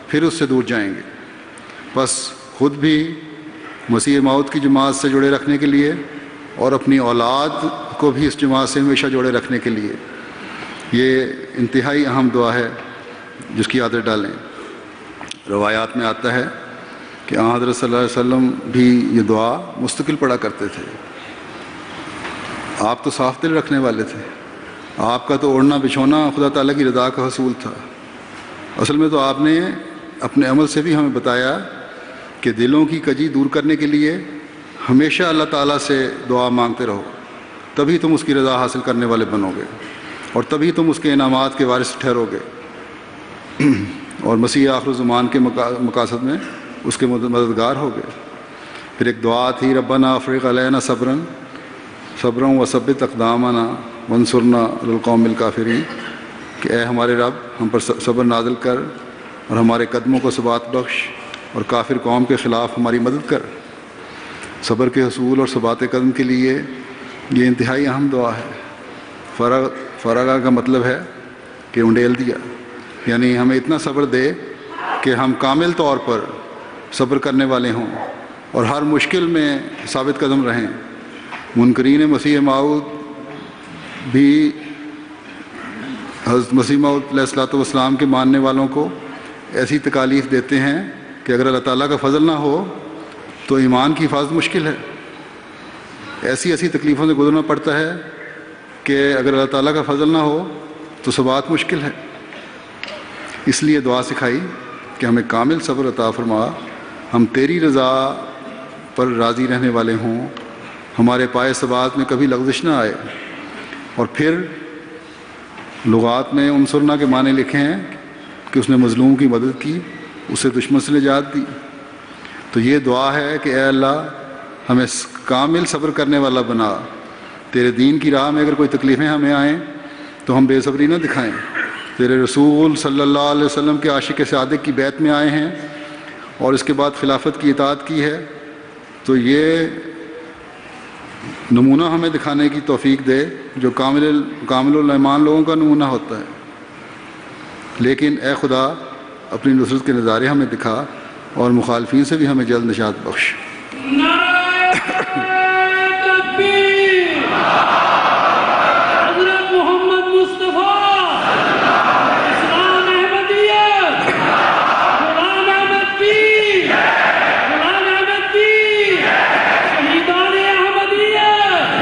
پھر اس سے دور جائیں گے۔ بس خود بھی مسیح موعود کی جماعت سے جڑے رکھنے کے لیے اور اپنی اولاد کو بھی اس جماعت سے ہمیشہ جوڑے رکھنے کے لیے یہ انتہائی اہم دعا ہے جس کی عادت ڈالیں۔ روایات میں آتا ہے کہ حضرت صلی اللہ علیہ وسلم بھی یہ دعا مستقل پڑھا کرتے تھے۔ آپ تو صاف دل رکھنے والے تھے، آپ کا تو اوڑھنا بچھونا خدا تعالیٰ کی رضا کا حصول تھا۔ اصل میں تو آپ نے اپنے عمل سے بھی ہمیں بتایا کہ دلوں کی کجی دور کرنے کے لیے ہمیشہ اللہ تعالیٰ سے دعا مانگتے رہو، تبھی تم اس کی رضا حاصل کرنے والے بنو گے، اور تبھی تم اس کے انعامات کے وارث ٹھہرو گے، اور مسیح آخر الزمان کے مقاصد میں اس کے مددگار ہو گے۔ پھر ایک دعا تھی، ربنا افرغ علینا صبرا وثبت اقدامنا وانصرنا علی القوم الکافرین، کہ اے ہمارے رب ہم پر صبر نازل کر اور ہمارے قدموں کو ثبات بخش اور کافر قوم کے خلاف ہماری مدد کر۔ صبر کے حصول اور ثبات قدم کے لیے یہ انتہائی اہم دعا ہے۔ فرغا کا مطلب ہے کہ انڈیل دیا، یعنی ہمیں اتنا صبر دے کہ ہم کامل طور پر صبر کرنے والے ہوں اور ہر مشکل میں ثابت قدم رہیں۔ منکرین مسیح موعود بھی حضرت مسیح موعود علیہ الصلوۃ والسلام کے ماننے والوں کو ایسی تکالیف دیتے ہیں کہ اگر اللہ تعالیٰ کا فضل نہ ہو تو ایمان کی حفاظت مشکل ہے۔ ایسی تکلیفوں سے گزرنا پڑتا ہے کہ اگر اللہ تعالیٰ کا فضل نہ ہو تو ثبات مشکل ہے۔ اس لیے دعا سکھائی کہ ہمیں کامل صبر عطا فرما، ہم تیری رضا پر راضی رہنے والے ہوں، ہمارے پائے ثبات میں کبھی لغزش نہ آئے۔ اور پھر لغات میں انصرنا کے معنی لکھے ہیں کہ اس نے مظلوم کی مدد کی، اسے دشمن سے نجات دی۔ تو یہ دعا ہے کہ اے اللہ ہمیں کامل صبر کرنے والا بنا، تیرے دین کی راہ میں اگر کوئی تکلیفیں ہمیں آئیں تو ہم بے صبری نہ دکھائیں۔ تیرے رسول صلی اللہ علیہ وسلم کے عاشق صادق کی بیعت میں آئے ہیں اور اس کے بعد خلافت کی اطاعت کی ہے، تو یہ نمونہ ہمیں دکھانے کی توفیق دے جو کامل الایمان لوگوں کا نمونہ ہوتا ہے۔ لیکن اے خدا اپنی نصرت کے نظارے ہمیں دکھا اور مخالفین سے بھی ہمیں جلد نجات بخش۔ حضرت محمد مصطفیٰ، اسلام احمدیت، غلام احمد پیر، غلام احمد پیر، شہیدان احمدیت،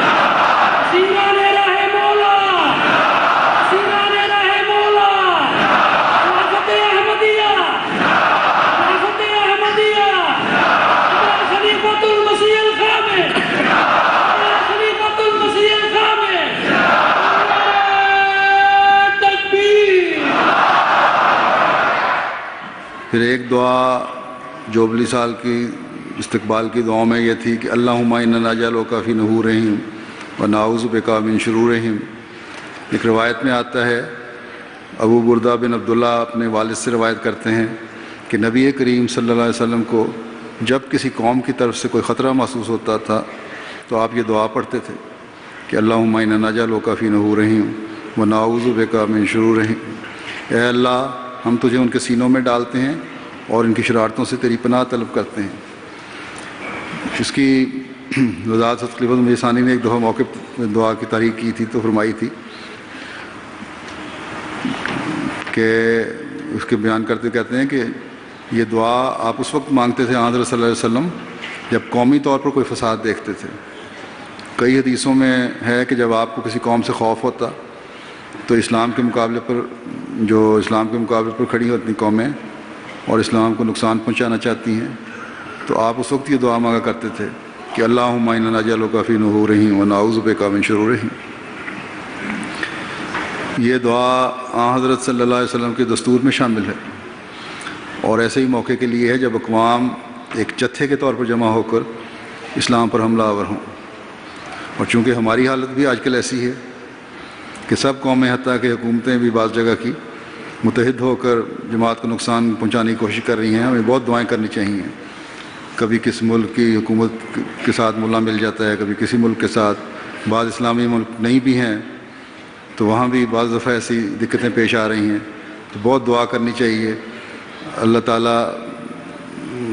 سیران راہ مولا، سیران راہ مولا، خلافت احمدیہ، خلافت احمدیہ، خلیفۃ المسیح الخامس، خلیفۃ المسیح الخامس، تکبیر۔ پھر ایک دعا جوبلی سال کی استقبال کی دعاؤں میں یہ تھی کہ اللہم انا نجعلک فی نحورہم ونعوذ بک من شرورہم۔ ایک روایت میں آتا ہے، ابو بردہ بن عبداللہ اپنے والد سے روایت کرتے ہیں کہ نبی کریم صلی اللہ علیہ وسلم کو جب کسی قوم کی طرف سے کوئی خطرہ محسوس ہوتا تھا تو آپ یہ دعا پڑھتے تھے کہ اللہم انا نجعلک فی نحورہم ونعوذ بک من شرورہم۔ اے اللہ ہم تجھے ان کے سینوں میں ڈالتے ہیں اور ان کی شرارتوں سے تیری پناہ طلب کرتے ہیں۔ اس کی وضاحت خلیفۃ المسیح ثانی نے ایک دفعہ موقع دعا کی تحریک کی تھی تو فرمائی تھی کہ اس کے بیان کرتے کہتے ہیں کہ یہ دعا آپ اس وقت مانگتے تھے حضرت صلی اللہ علیہ وسلم جب قومی طور پر کوئی فساد دیکھتے تھے۔ کئی حدیثوں میں ہے کہ جب آپ کو کسی قوم سے خوف ہوتا تو اسلام کے مقابلے پر کھڑی ہوتی قومیں اور اسلام کو نقصان پہنچانا چاہتی ہیں تو آپ اس وقت یہ دعا مانگا کرتے تھے کہ اللہم انا نجعلک فی نحورہم ونعوذ بک من شرورہم۔ یہ دعا آن حضرت صلی اللہ علیہ وسلم کے دستور میں شامل ہے اور ایسے ہی موقع کے لیے ہے جب اقوام ایک جتھے کے طور پر جمع ہو کر اسلام پر حملہ آور ہوں۔ اور چونکہ ہماری حالت بھی آج کل ایسی ہے کہ سب قومیں حتیٰ کہ حکومتیں بھی بعض جگہ کی متحد ہو کر جماعت کو نقصان پہنچانے کی کوشش کر رہی ہیں، ہمیں بہت دعائیں کرنی چاہیے۔ کبھی کس ملک کی حکومت کے ساتھ ملا مل جاتا ہے، کبھی کسی ملک کے ساتھ، بعض اسلامی ملک نہیں بھی ہیں تو وہاں بھی بعض دفعہ ایسی دقتیں پیش آ رہی ہیں، تو بہت دعا کرنی چاہیے۔ اللہ تعالیٰ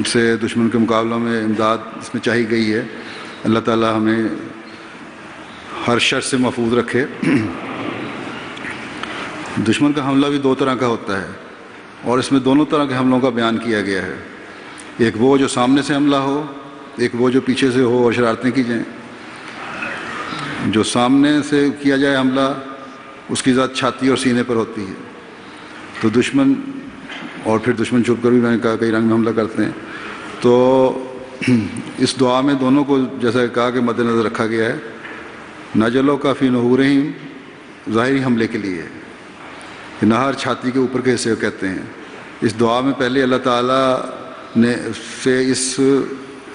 سے دشمن کے مقابلوں میں امداد اس میں چاہی گئی ہے۔ اللہ تعالیٰ ہمیں ہر شر سے محفوظ رکھے۔ دشمن کا حملہ بھی دو طرح کا ہوتا ہے اور اس میں دونوں طرح کے حملوں کا بیان کیا گیا ہے، ایک وہ جو سامنے سے حملہ ہو، ایک وہ جو پیچھے سے ہو اور شرارتیں کی جائیں۔ جو سامنے سے کیا جائے حملہ اس کی ذات چھاتی اور سینے پر ہوتی ہے. تو دشمن اور پھر دشمن چھپ کر بھی میں نے کہا کئی رنگ میں حملہ کرتے ہیں. تو اس دعا میں دونوں کو جیسا کہا کہ مد نظر رکھا گیا ہے. نجلو کا فی نحورہم ظاہری حملے کے لیے کہ نہر چھاتی کے اوپر کے حصے کو کہتے ہیں. اس دعا میں پہلے اللہ تعالیٰ نے سے اس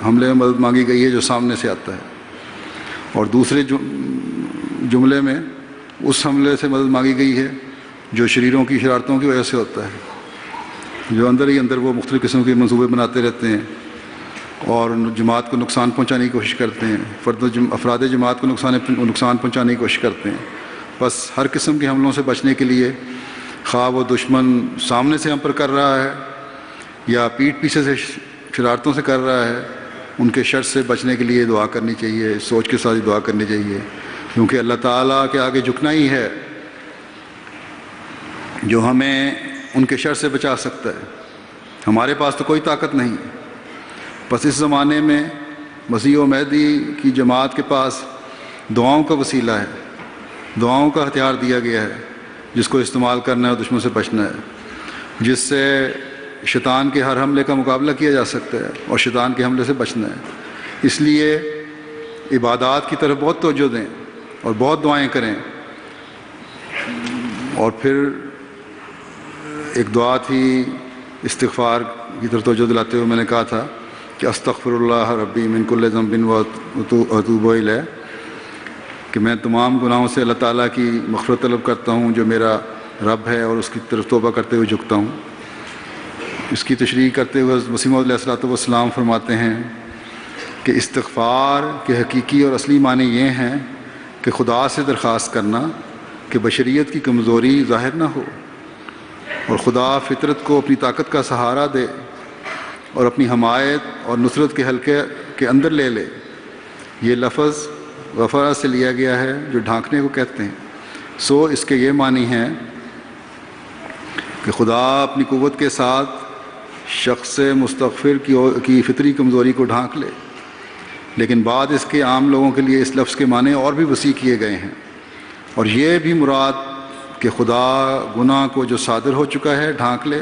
حملے میں مدد مانگی گئی ہے جو سامنے سے آتا ہے, اور دوسرے جملے میں اس حملے سے مدد مانگی گئی ہے جو شریروں کی شرارتوں کی وجہ سے ہوتا ہے, جو اندر ہی اندر وہ مختلف قسم کے منصوبے بناتے رہتے ہیں اور جماعت کو نقصان پہنچانے کی کوشش کرتے ہیں, افراد جماعت کو نقصان پہنچانے کی کوشش کرتے ہیں. بس ہر قسم کے حملوں سے بچنے کے لیے خواہ وہ دشمن سامنے سے ہم پر کر رہا ہے یا پیٹھ پیچھے سے شرارتوں سے کر رہا ہے, ان کے شر سے بچنے کے لیے دعا کرنی چاہیے, سوچ کے ساتھ دعا کرنی چاہیے, کیونکہ اللہ تعالیٰ کے آگے جھکنا ہی ہے جو ہمیں ان کے شر سے بچا سکتا ہے. ہمارے پاس تو کوئی طاقت نہیں. بس اس زمانے میں مسیح و مہدی کی جماعت کے پاس دعاؤں کا وسیلہ ہے, دعاؤں کا ہتھیار دیا گیا ہے جس کو استعمال کرنا ہے اور دشمن سے بچنا ہے, جس سے شیطان کے ہر حملے کا مقابلہ کیا جا سکتا ہے اور شیطان کے حملے سے بچنا ہے. اس لیے عبادات کی طرف بہت توجہ دیں اور بہت دعائیں کریں. اور پھر ایک دعا تھی استغفار کی طرف توجہ دلاتے ہوئے میں نے کہا تھا کہ استغفر اللہ ربی من کل ذنب واتوب الیہ, کہ میں تمام گناہوں سے اللہ تعالیٰ کی مغفرت طلب کرتا ہوں جو میرا رب ہے اور اس کی طرف توبہ کرتے ہوئے جھکتا ہوں. اس کی تشریح کرتے ہوئے مسیح موعود علیہ الصلوۃ والسلام فرماتے ہیں کہ استغفار کے حقیقی اور اصلی معنی یہ ہیں کہ خدا سے درخواست کرنا کہ بشریت کی کمزوری ظاہر نہ ہو اور خدا فطرت کو اپنی طاقت کا سہارا دے اور اپنی حمایت اور نصرت کے حلقے کے اندر لے لے. یہ لفظ غفرہ سے لیا گیا ہے جو ڈھانکنے کو کہتے ہیں. سو اس کے یہ معنی ہیں کہ خدا اپنی قوت کے ساتھ شخص مستغفر کی فطری کمزوری کو ڈھانک لے. لیکن بعد اس کے عام لوگوں کے لیے اس لفظ کے معنی اور بھی وسیع کیے گئے ہیں, اور یہ بھی مراد کہ خدا گناہ کو جو صادر ہو چکا ہے ڈھانک لے.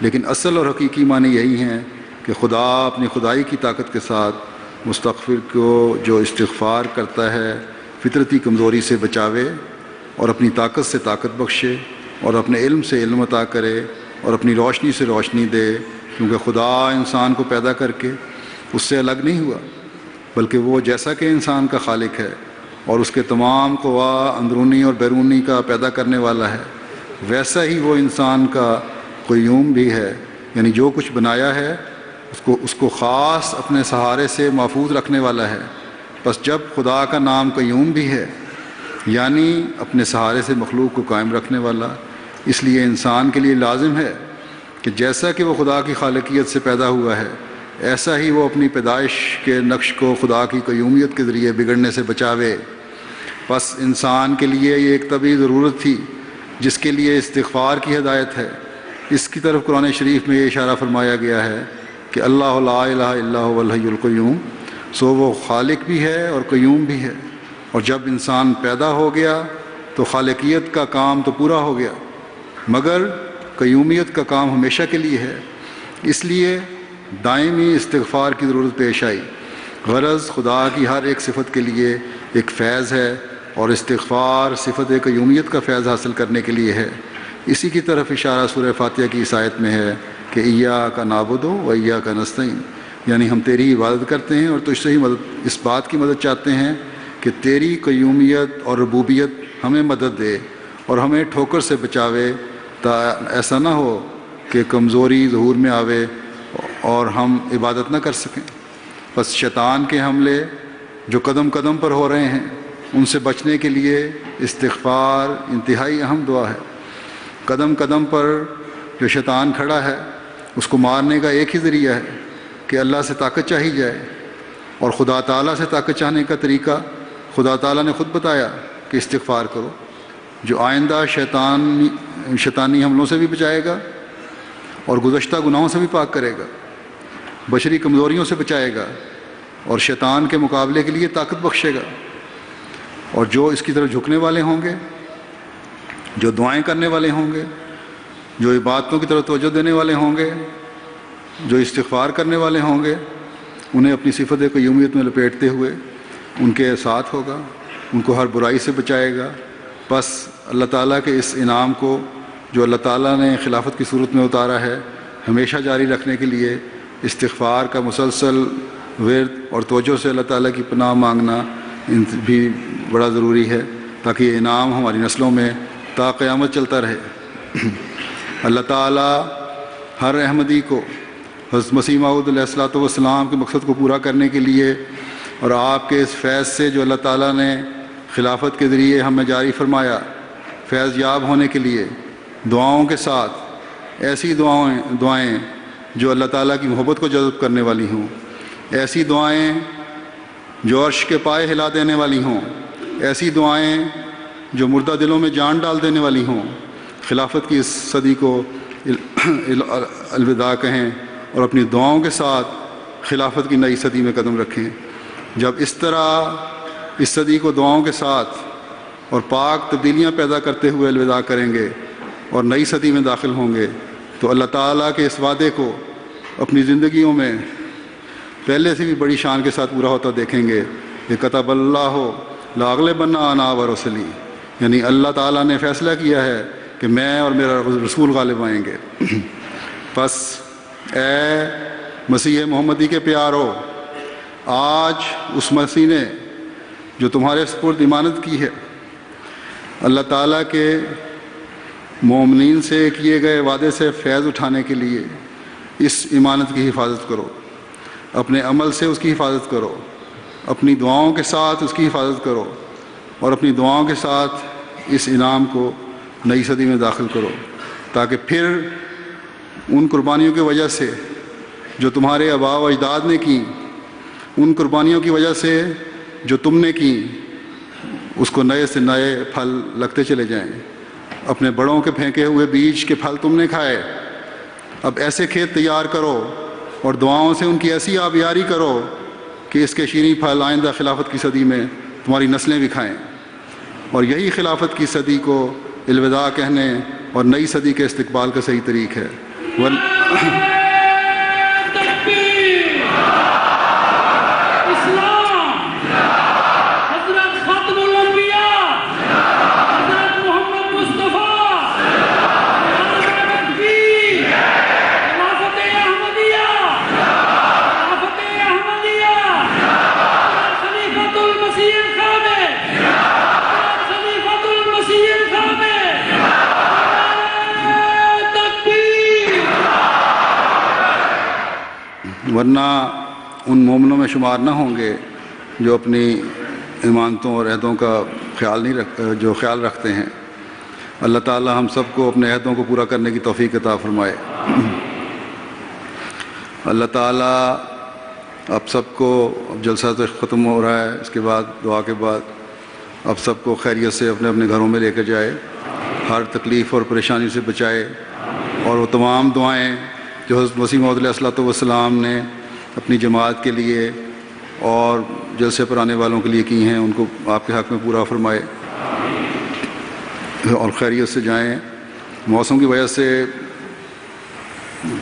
لیکن اصل اور حقیقی معنی یہی ہیں کہ خدا اپنی خدائی کی طاقت کے ساتھ مستغفر کو جو استغفار کرتا ہے فطرتی کمزوری سے بچاوے اور اپنی طاقت سے طاقت بخشے اور اپنے علم سے علم عطا کرے اور اپنی روشنی سے روشنی دے, کیونکہ خدا انسان کو پیدا کر کے اس سے الگ نہیں ہوا, بلکہ وہ جیسا کہ انسان کا خالق ہے اور اس کے تمام قوا اندرونی اور بیرونی کا پیدا کرنے والا ہے, ویسا ہی وہ انسان کا قیوم بھی ہے. یعنی جو کچھ بنایا ہے اس کو خاص اپنے سہارے سے محفوظ رکھنے والا ہے. بس جب خدا کا نام قیوم بھی ہے یعنی اپنے سہارے سے مخلوق کو قائم رکھنے والا, اس لیے انسان کے لیے لازم ہے کہ جیسا کہ وہ خدا کی خالقیت سے پیدا ہوا ہے ایسا ہی وہ اپنی پیدائش کے نقش کو خدا کی قیومیت کے ذریعے بگڑنے سے بچاوے. بس انسان کے لیے یہ ایک طبعی ضرورت تھی جس کے لیے استغفار کی ہدایت ہے. اس کی طرف قرآن شریف میں یہ اشارہ فرمایا گیا ہے کہ اللہ لا الہ الا هو الحی القیوم, سو وہ خالق بھی ہے اور قیوم بھی ہے. اور جب انسان پیدا ہو گیا تو خالقیت کا کام تو پورا ہو گیا, مگر قیومیت کا کام ہمیشہ کے لیے ہے. اس لیے دائمی استغفار کی ضرورت پیش آئی. غرض خدا کی ہر ایک صفت کے لیے ایک فیض ہے اور استغفار صفت قیومیت کا فیض حاصل کرنے کے لیے ہے. اسی کی طرف اشارہ سورہ فاتحہ کی اس آیت میں ہے کہ ایاک نعبد و ایاک نستعین, یعنی ہم تیری عبادت کرتے ہیں اور تجھ سے ہی مدد, اس بات کی مدد چاہتے ہیں کہ تیری قیومیت اور ربوبیت ہمیں مدد دے اور ہمیں ٹھوکر سے بچاوے, ایسا نہ ہو کہ کمزوری ظہور میں آوے اور ہم عبادت نہ کر سکیں. بس شیطان کے حملے جو قدم قدم پر ہو رہے ہیں ان سے بچنے کے لیے استغفار انتہائی اہم دعا ہے. قدم قدم پر جو شیطان کھڑا ہے اس کو مارنے کا ایک ہی ذریعہ ہے کہ اللہ سے طاقت چاہی جائے, اور خدا تعالیٰ سے طاقت چاہنے کا طریقہ خدا تعالیٰ نے خود بتایا کہ استغفار کرو, جو آئندہ شیطانی حملوں سے بھی بچائے گا اور گزشتہ گناہوں سے بھی پاک کرے گا, بشری کمزوریوں سے بچائے گا اور شیطان کے مقابلے کے لیے طاقت بخشے گا. اور جو اس کی طرف جھکنے والے ہوں گے جو دعائیں کرنے والے ہوں گے، جو عبادتوں کی طرف توجہ دینے والے ہوں گے، جو استغفار کرنے والے ہوں گے، انہیں اپنی صفت قیومیت میں لپیٹتے ہوئے ان کے ساتھ ہوگا، ان کو ہر برائی سے بچائے گا۔ بس اللہ تعالیٰ کے اس انعام کو جو اللہ تعالیٰ نے خلافت کی صورت میں اتارا ہے، ہمیشہ جاری رکھنے کے لیے استغفار کا مسلسل ورد اور توجہ سے اللہ تعالیٰ کی پناہ مانگنا بھی بڑا ضروری ہے، تاکہ یہ انعام ہماری نسلوں میں تا قیامت چلتا رہے۔ اللہ تعالیٰ ہر احمدی کو حضرت مسیح موعود علیہ الصلوۃ والسلام کے مقصد کو پورا کرنے کے لیے اور آپ کے اس فیض سے جو اللہ تعالیٰ نے خلافت کے ذریعے ہمیں جاری فرمایا، فیض یاب ہونے کے لیے دعاؤں کے ساتھ ایسی دعائیں جو اللہ تعالیٰ کی محبت کو جذب کرنے والی ہوں، ایسی دعائیں جو عرش کے پائے ہلا دینے والی ہوں، ایسی دعائیں جو مردہ دلوں میں جان ڈال دینے والی ہوں، خلافت کی اس صدی کو الوداع کہیں اور اپنی دعاؤں کے ساتھ خلافت کی نئی صدی میں قدم رکھیں۔ جب اس طرح اس صدی کو دعاؤں کے ساتھ اور پاک تبدیلیاں پیدا کرتے ہوئے الوداع کریں گے اور نئی صدی میں داخل ہوں گے، تو اللہ تعالیٰ کے اس وعدے کو اپنی زندگیوں میں پہلے سے بھی بڑی شان کے ساتھ پورا ہوتا دیکھیں گے کہ کتب اللہ لاغلبن انا ورسلی، یعنی اللہ تعالیٰ نے فیصلہ کیا ہے کہ میں اور میرا رسول غالب آئیں گے۔ پس اے مسیح محمدی کے پیارو، آج اس مسیح نے جو تمہارے سپرد امانت کی ہے، اللہ تعالیٰ کے مومنین سے کیے گئے وعدے سے فیض اٹھانے کے لیے اس امانت کی حفاظت کرو، اپنے عمل سے اس کی حفاظت کرو، اپنی دعاؤں کے ساتھ اس کی حفاظت کرو، اور اپنی دعاؤں کے ساتھ اس انعام کو نئی صدی میں داخل کرو، تاکہ پھر ان قربانیوں کی وجہ سے جو تمہارے آباء و اجداد نے کی، ان قربانیوں کی وجہ سے جو تم نے کی، اس کو نئے سے نئے پھل لگتے چلے جائیں۔ اپنے بڑوں کے پھینکے ہوئے بیج کے پھل تم نے کھائے، اب ایسے کھیت تیار کرو اور دعاؤں سے ان کی ایسی آبیاری کرو کہ اس کے شیریں پھل آئندہ خلافت کی صدی میں تمہاری نسلیں بھی کھائیں۔ اور یہی خلافت کی صدی کو الوداع کہنے اور نئی صدی کے استقبال کا صحیح طریق ہے۔ تکبیر! اسلام! حضرت ختم الانبیاء حضرت محمد مصطفیٰ حضرت کی خلافت احمدیہ، خلافت احمدیہ، خلیفۃ المسیح الخامس، خلیفۃ المسیح الخامس، تکبیر! ورنہ ان مومنوں میں شمار نہ ہوں گے جو اپنی ایمانتوں اور عہدوں کا خیال رکھتے ہیں۔ اللہ تعالی ہم سب کو اپنے عہدوں کو پورا کرنے کی توفیق عطا فرمائے۔ اللہ تعالیٰ اب سب کو، اب جلسہ تو ختم ہو رہا ہے، اس کے بعد دعا کے بعد اب سب کو خیریت سے اپنے اپنے گھروں میں لے کر جائے، ہر تکلیف اور پریشانی سے بچائے، اور وہ تمام دعائیں جو حضرت مسیح موعود علیہ الصلوۃ والسلام نے اپنی جماعت کے لیے اور جلسے پر آنے والوں کے لیے کی ہیں، ان کو آپ کے حق میں پورا فرمائے اور خیریت سے جائیں۔ موسم کی وجہ سے،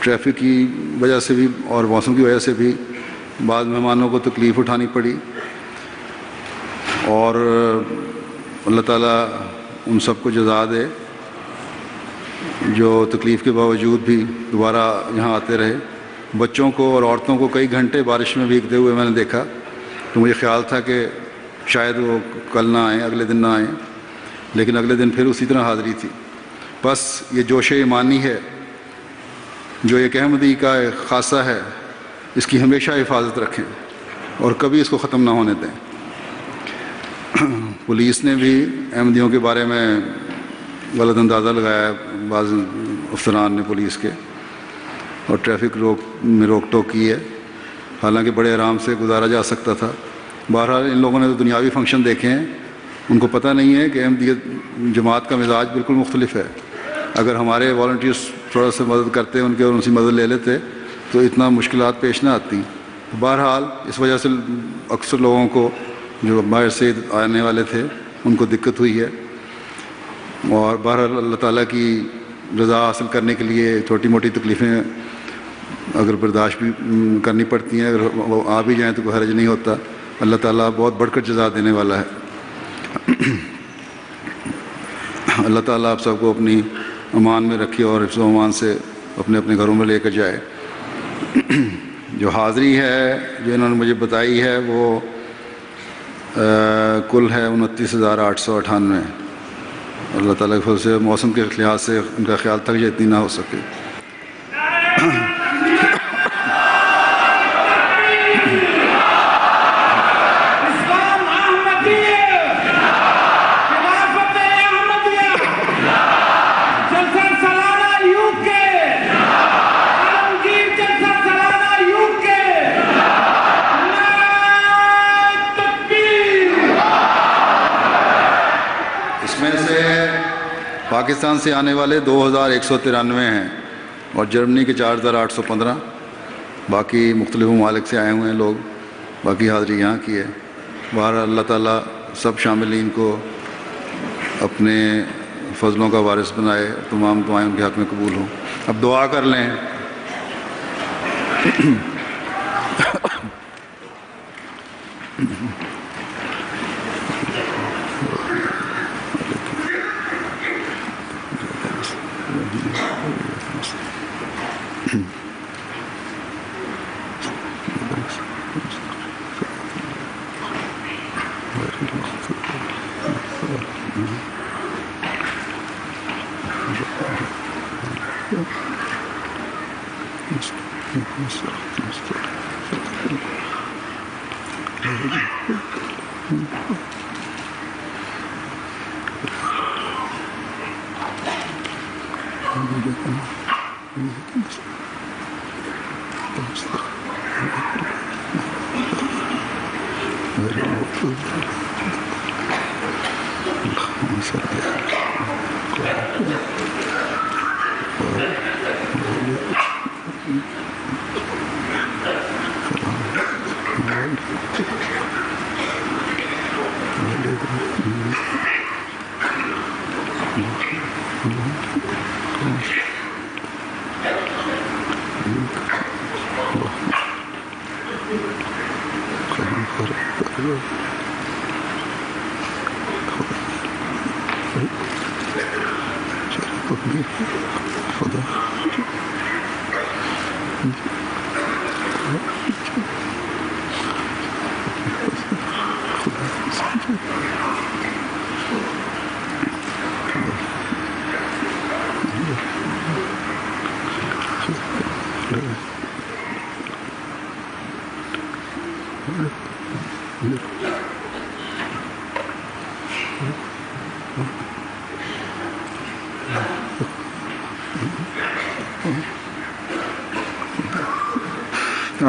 ٹریفک کی وجہ سے بھی اور موسم کی وجہ سے بھی بعض مہمانوں کو تکلیف اٹھانی پڑی، اور اللہ تعالیٰ ان سب کو جزا دے جو تکلیف کے باوجود بھی دوبارہ یہاں آتے رہے۔ بچوں کو اور عورتوں کو کئی گھنٹے بارش میں بھیگتے ہوئے میں نے دیکھا، تو مجھے خیال تھا کہ شاید وہ کل نہ آئیں، اگلے دن نہ آئیں، لیکن اگلے دن پھر اسی طرح حاضری تھی۔ بس یہ جوش ایمانی ہے جو ایک احمدی کا ایک خاصہ ہے، اس کی ہمیشہ حفاظت رکھیں اور کبھی اس کو ختم نہ ہونے دیں۔ پولیس نے بھی احمدیوں کے بارے میں غلط اندازہ لگایا ہے، بعض افسران نے پولیس کے، اور ٹریفک میں روک ٹوک کی ہے، حالانکہ بڑے آرام سے گزارا جا سکتا تھا۔ بہرحال ان لوگوں نے تو دنیاوی فنکشن دیکھے ہیں، ان کو پتہ نہیں ہے کہ احمدیت جماعت کا مزاج بالکل مختلف ہے۔ اگر ہمارے والنٹیئرس تھوڑا سا مدد کرتے ان کے اور ان سے مدد لے لیتے تو اتنا مشکلات پیش نہ آتی۔ بہرحال اس وجہ سے اکثر لوگوں کو جو باہر سے آنے والے تھے ان کو دقت ہوئی ہے۔ اور بہرحال اللہ تعالیٰ کی رضا حاصل کرنے کے لیے چھوٹی موٹی تکلیفیں اگر برداشت بھی کرنی پڑتی ہیں، اگر وہ آ بھی جائیں تو کوئی حرج نہیں ہوتا. اللہ تعالیٰ بہت بڑھ کر جزا دینے والا ہے. اللہ تعالیٰ آپ سب کو اپنی امان میں رکھے اور حفظ و امان سے اپنے اپنے گھروں میں لے کر جائے. جو حاضری ہے جو انہوں نے مجھے بتائی ہے وہ کل ہے 29,898. اللہ تعالیٰ کے فضل سے موسم کے لحاظ سے ان کا خیال تک اتنی نہ ہو سکے. پاکستان سے آنے والے 2,193 ہیں اور جرمنی کے 4,815. باقی مختلف ممالک سے آئے ہوئے ہیں لوگ. باقی حاضری یہاں کی ہے. بہرحال اللہ تعالیٰ سب شاملین کو اپنے فضلوں کا وارث بنائے. تمام دعائیں ان کے حق میں قبول ہوں. اب دعا کر لیں.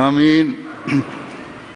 آمین.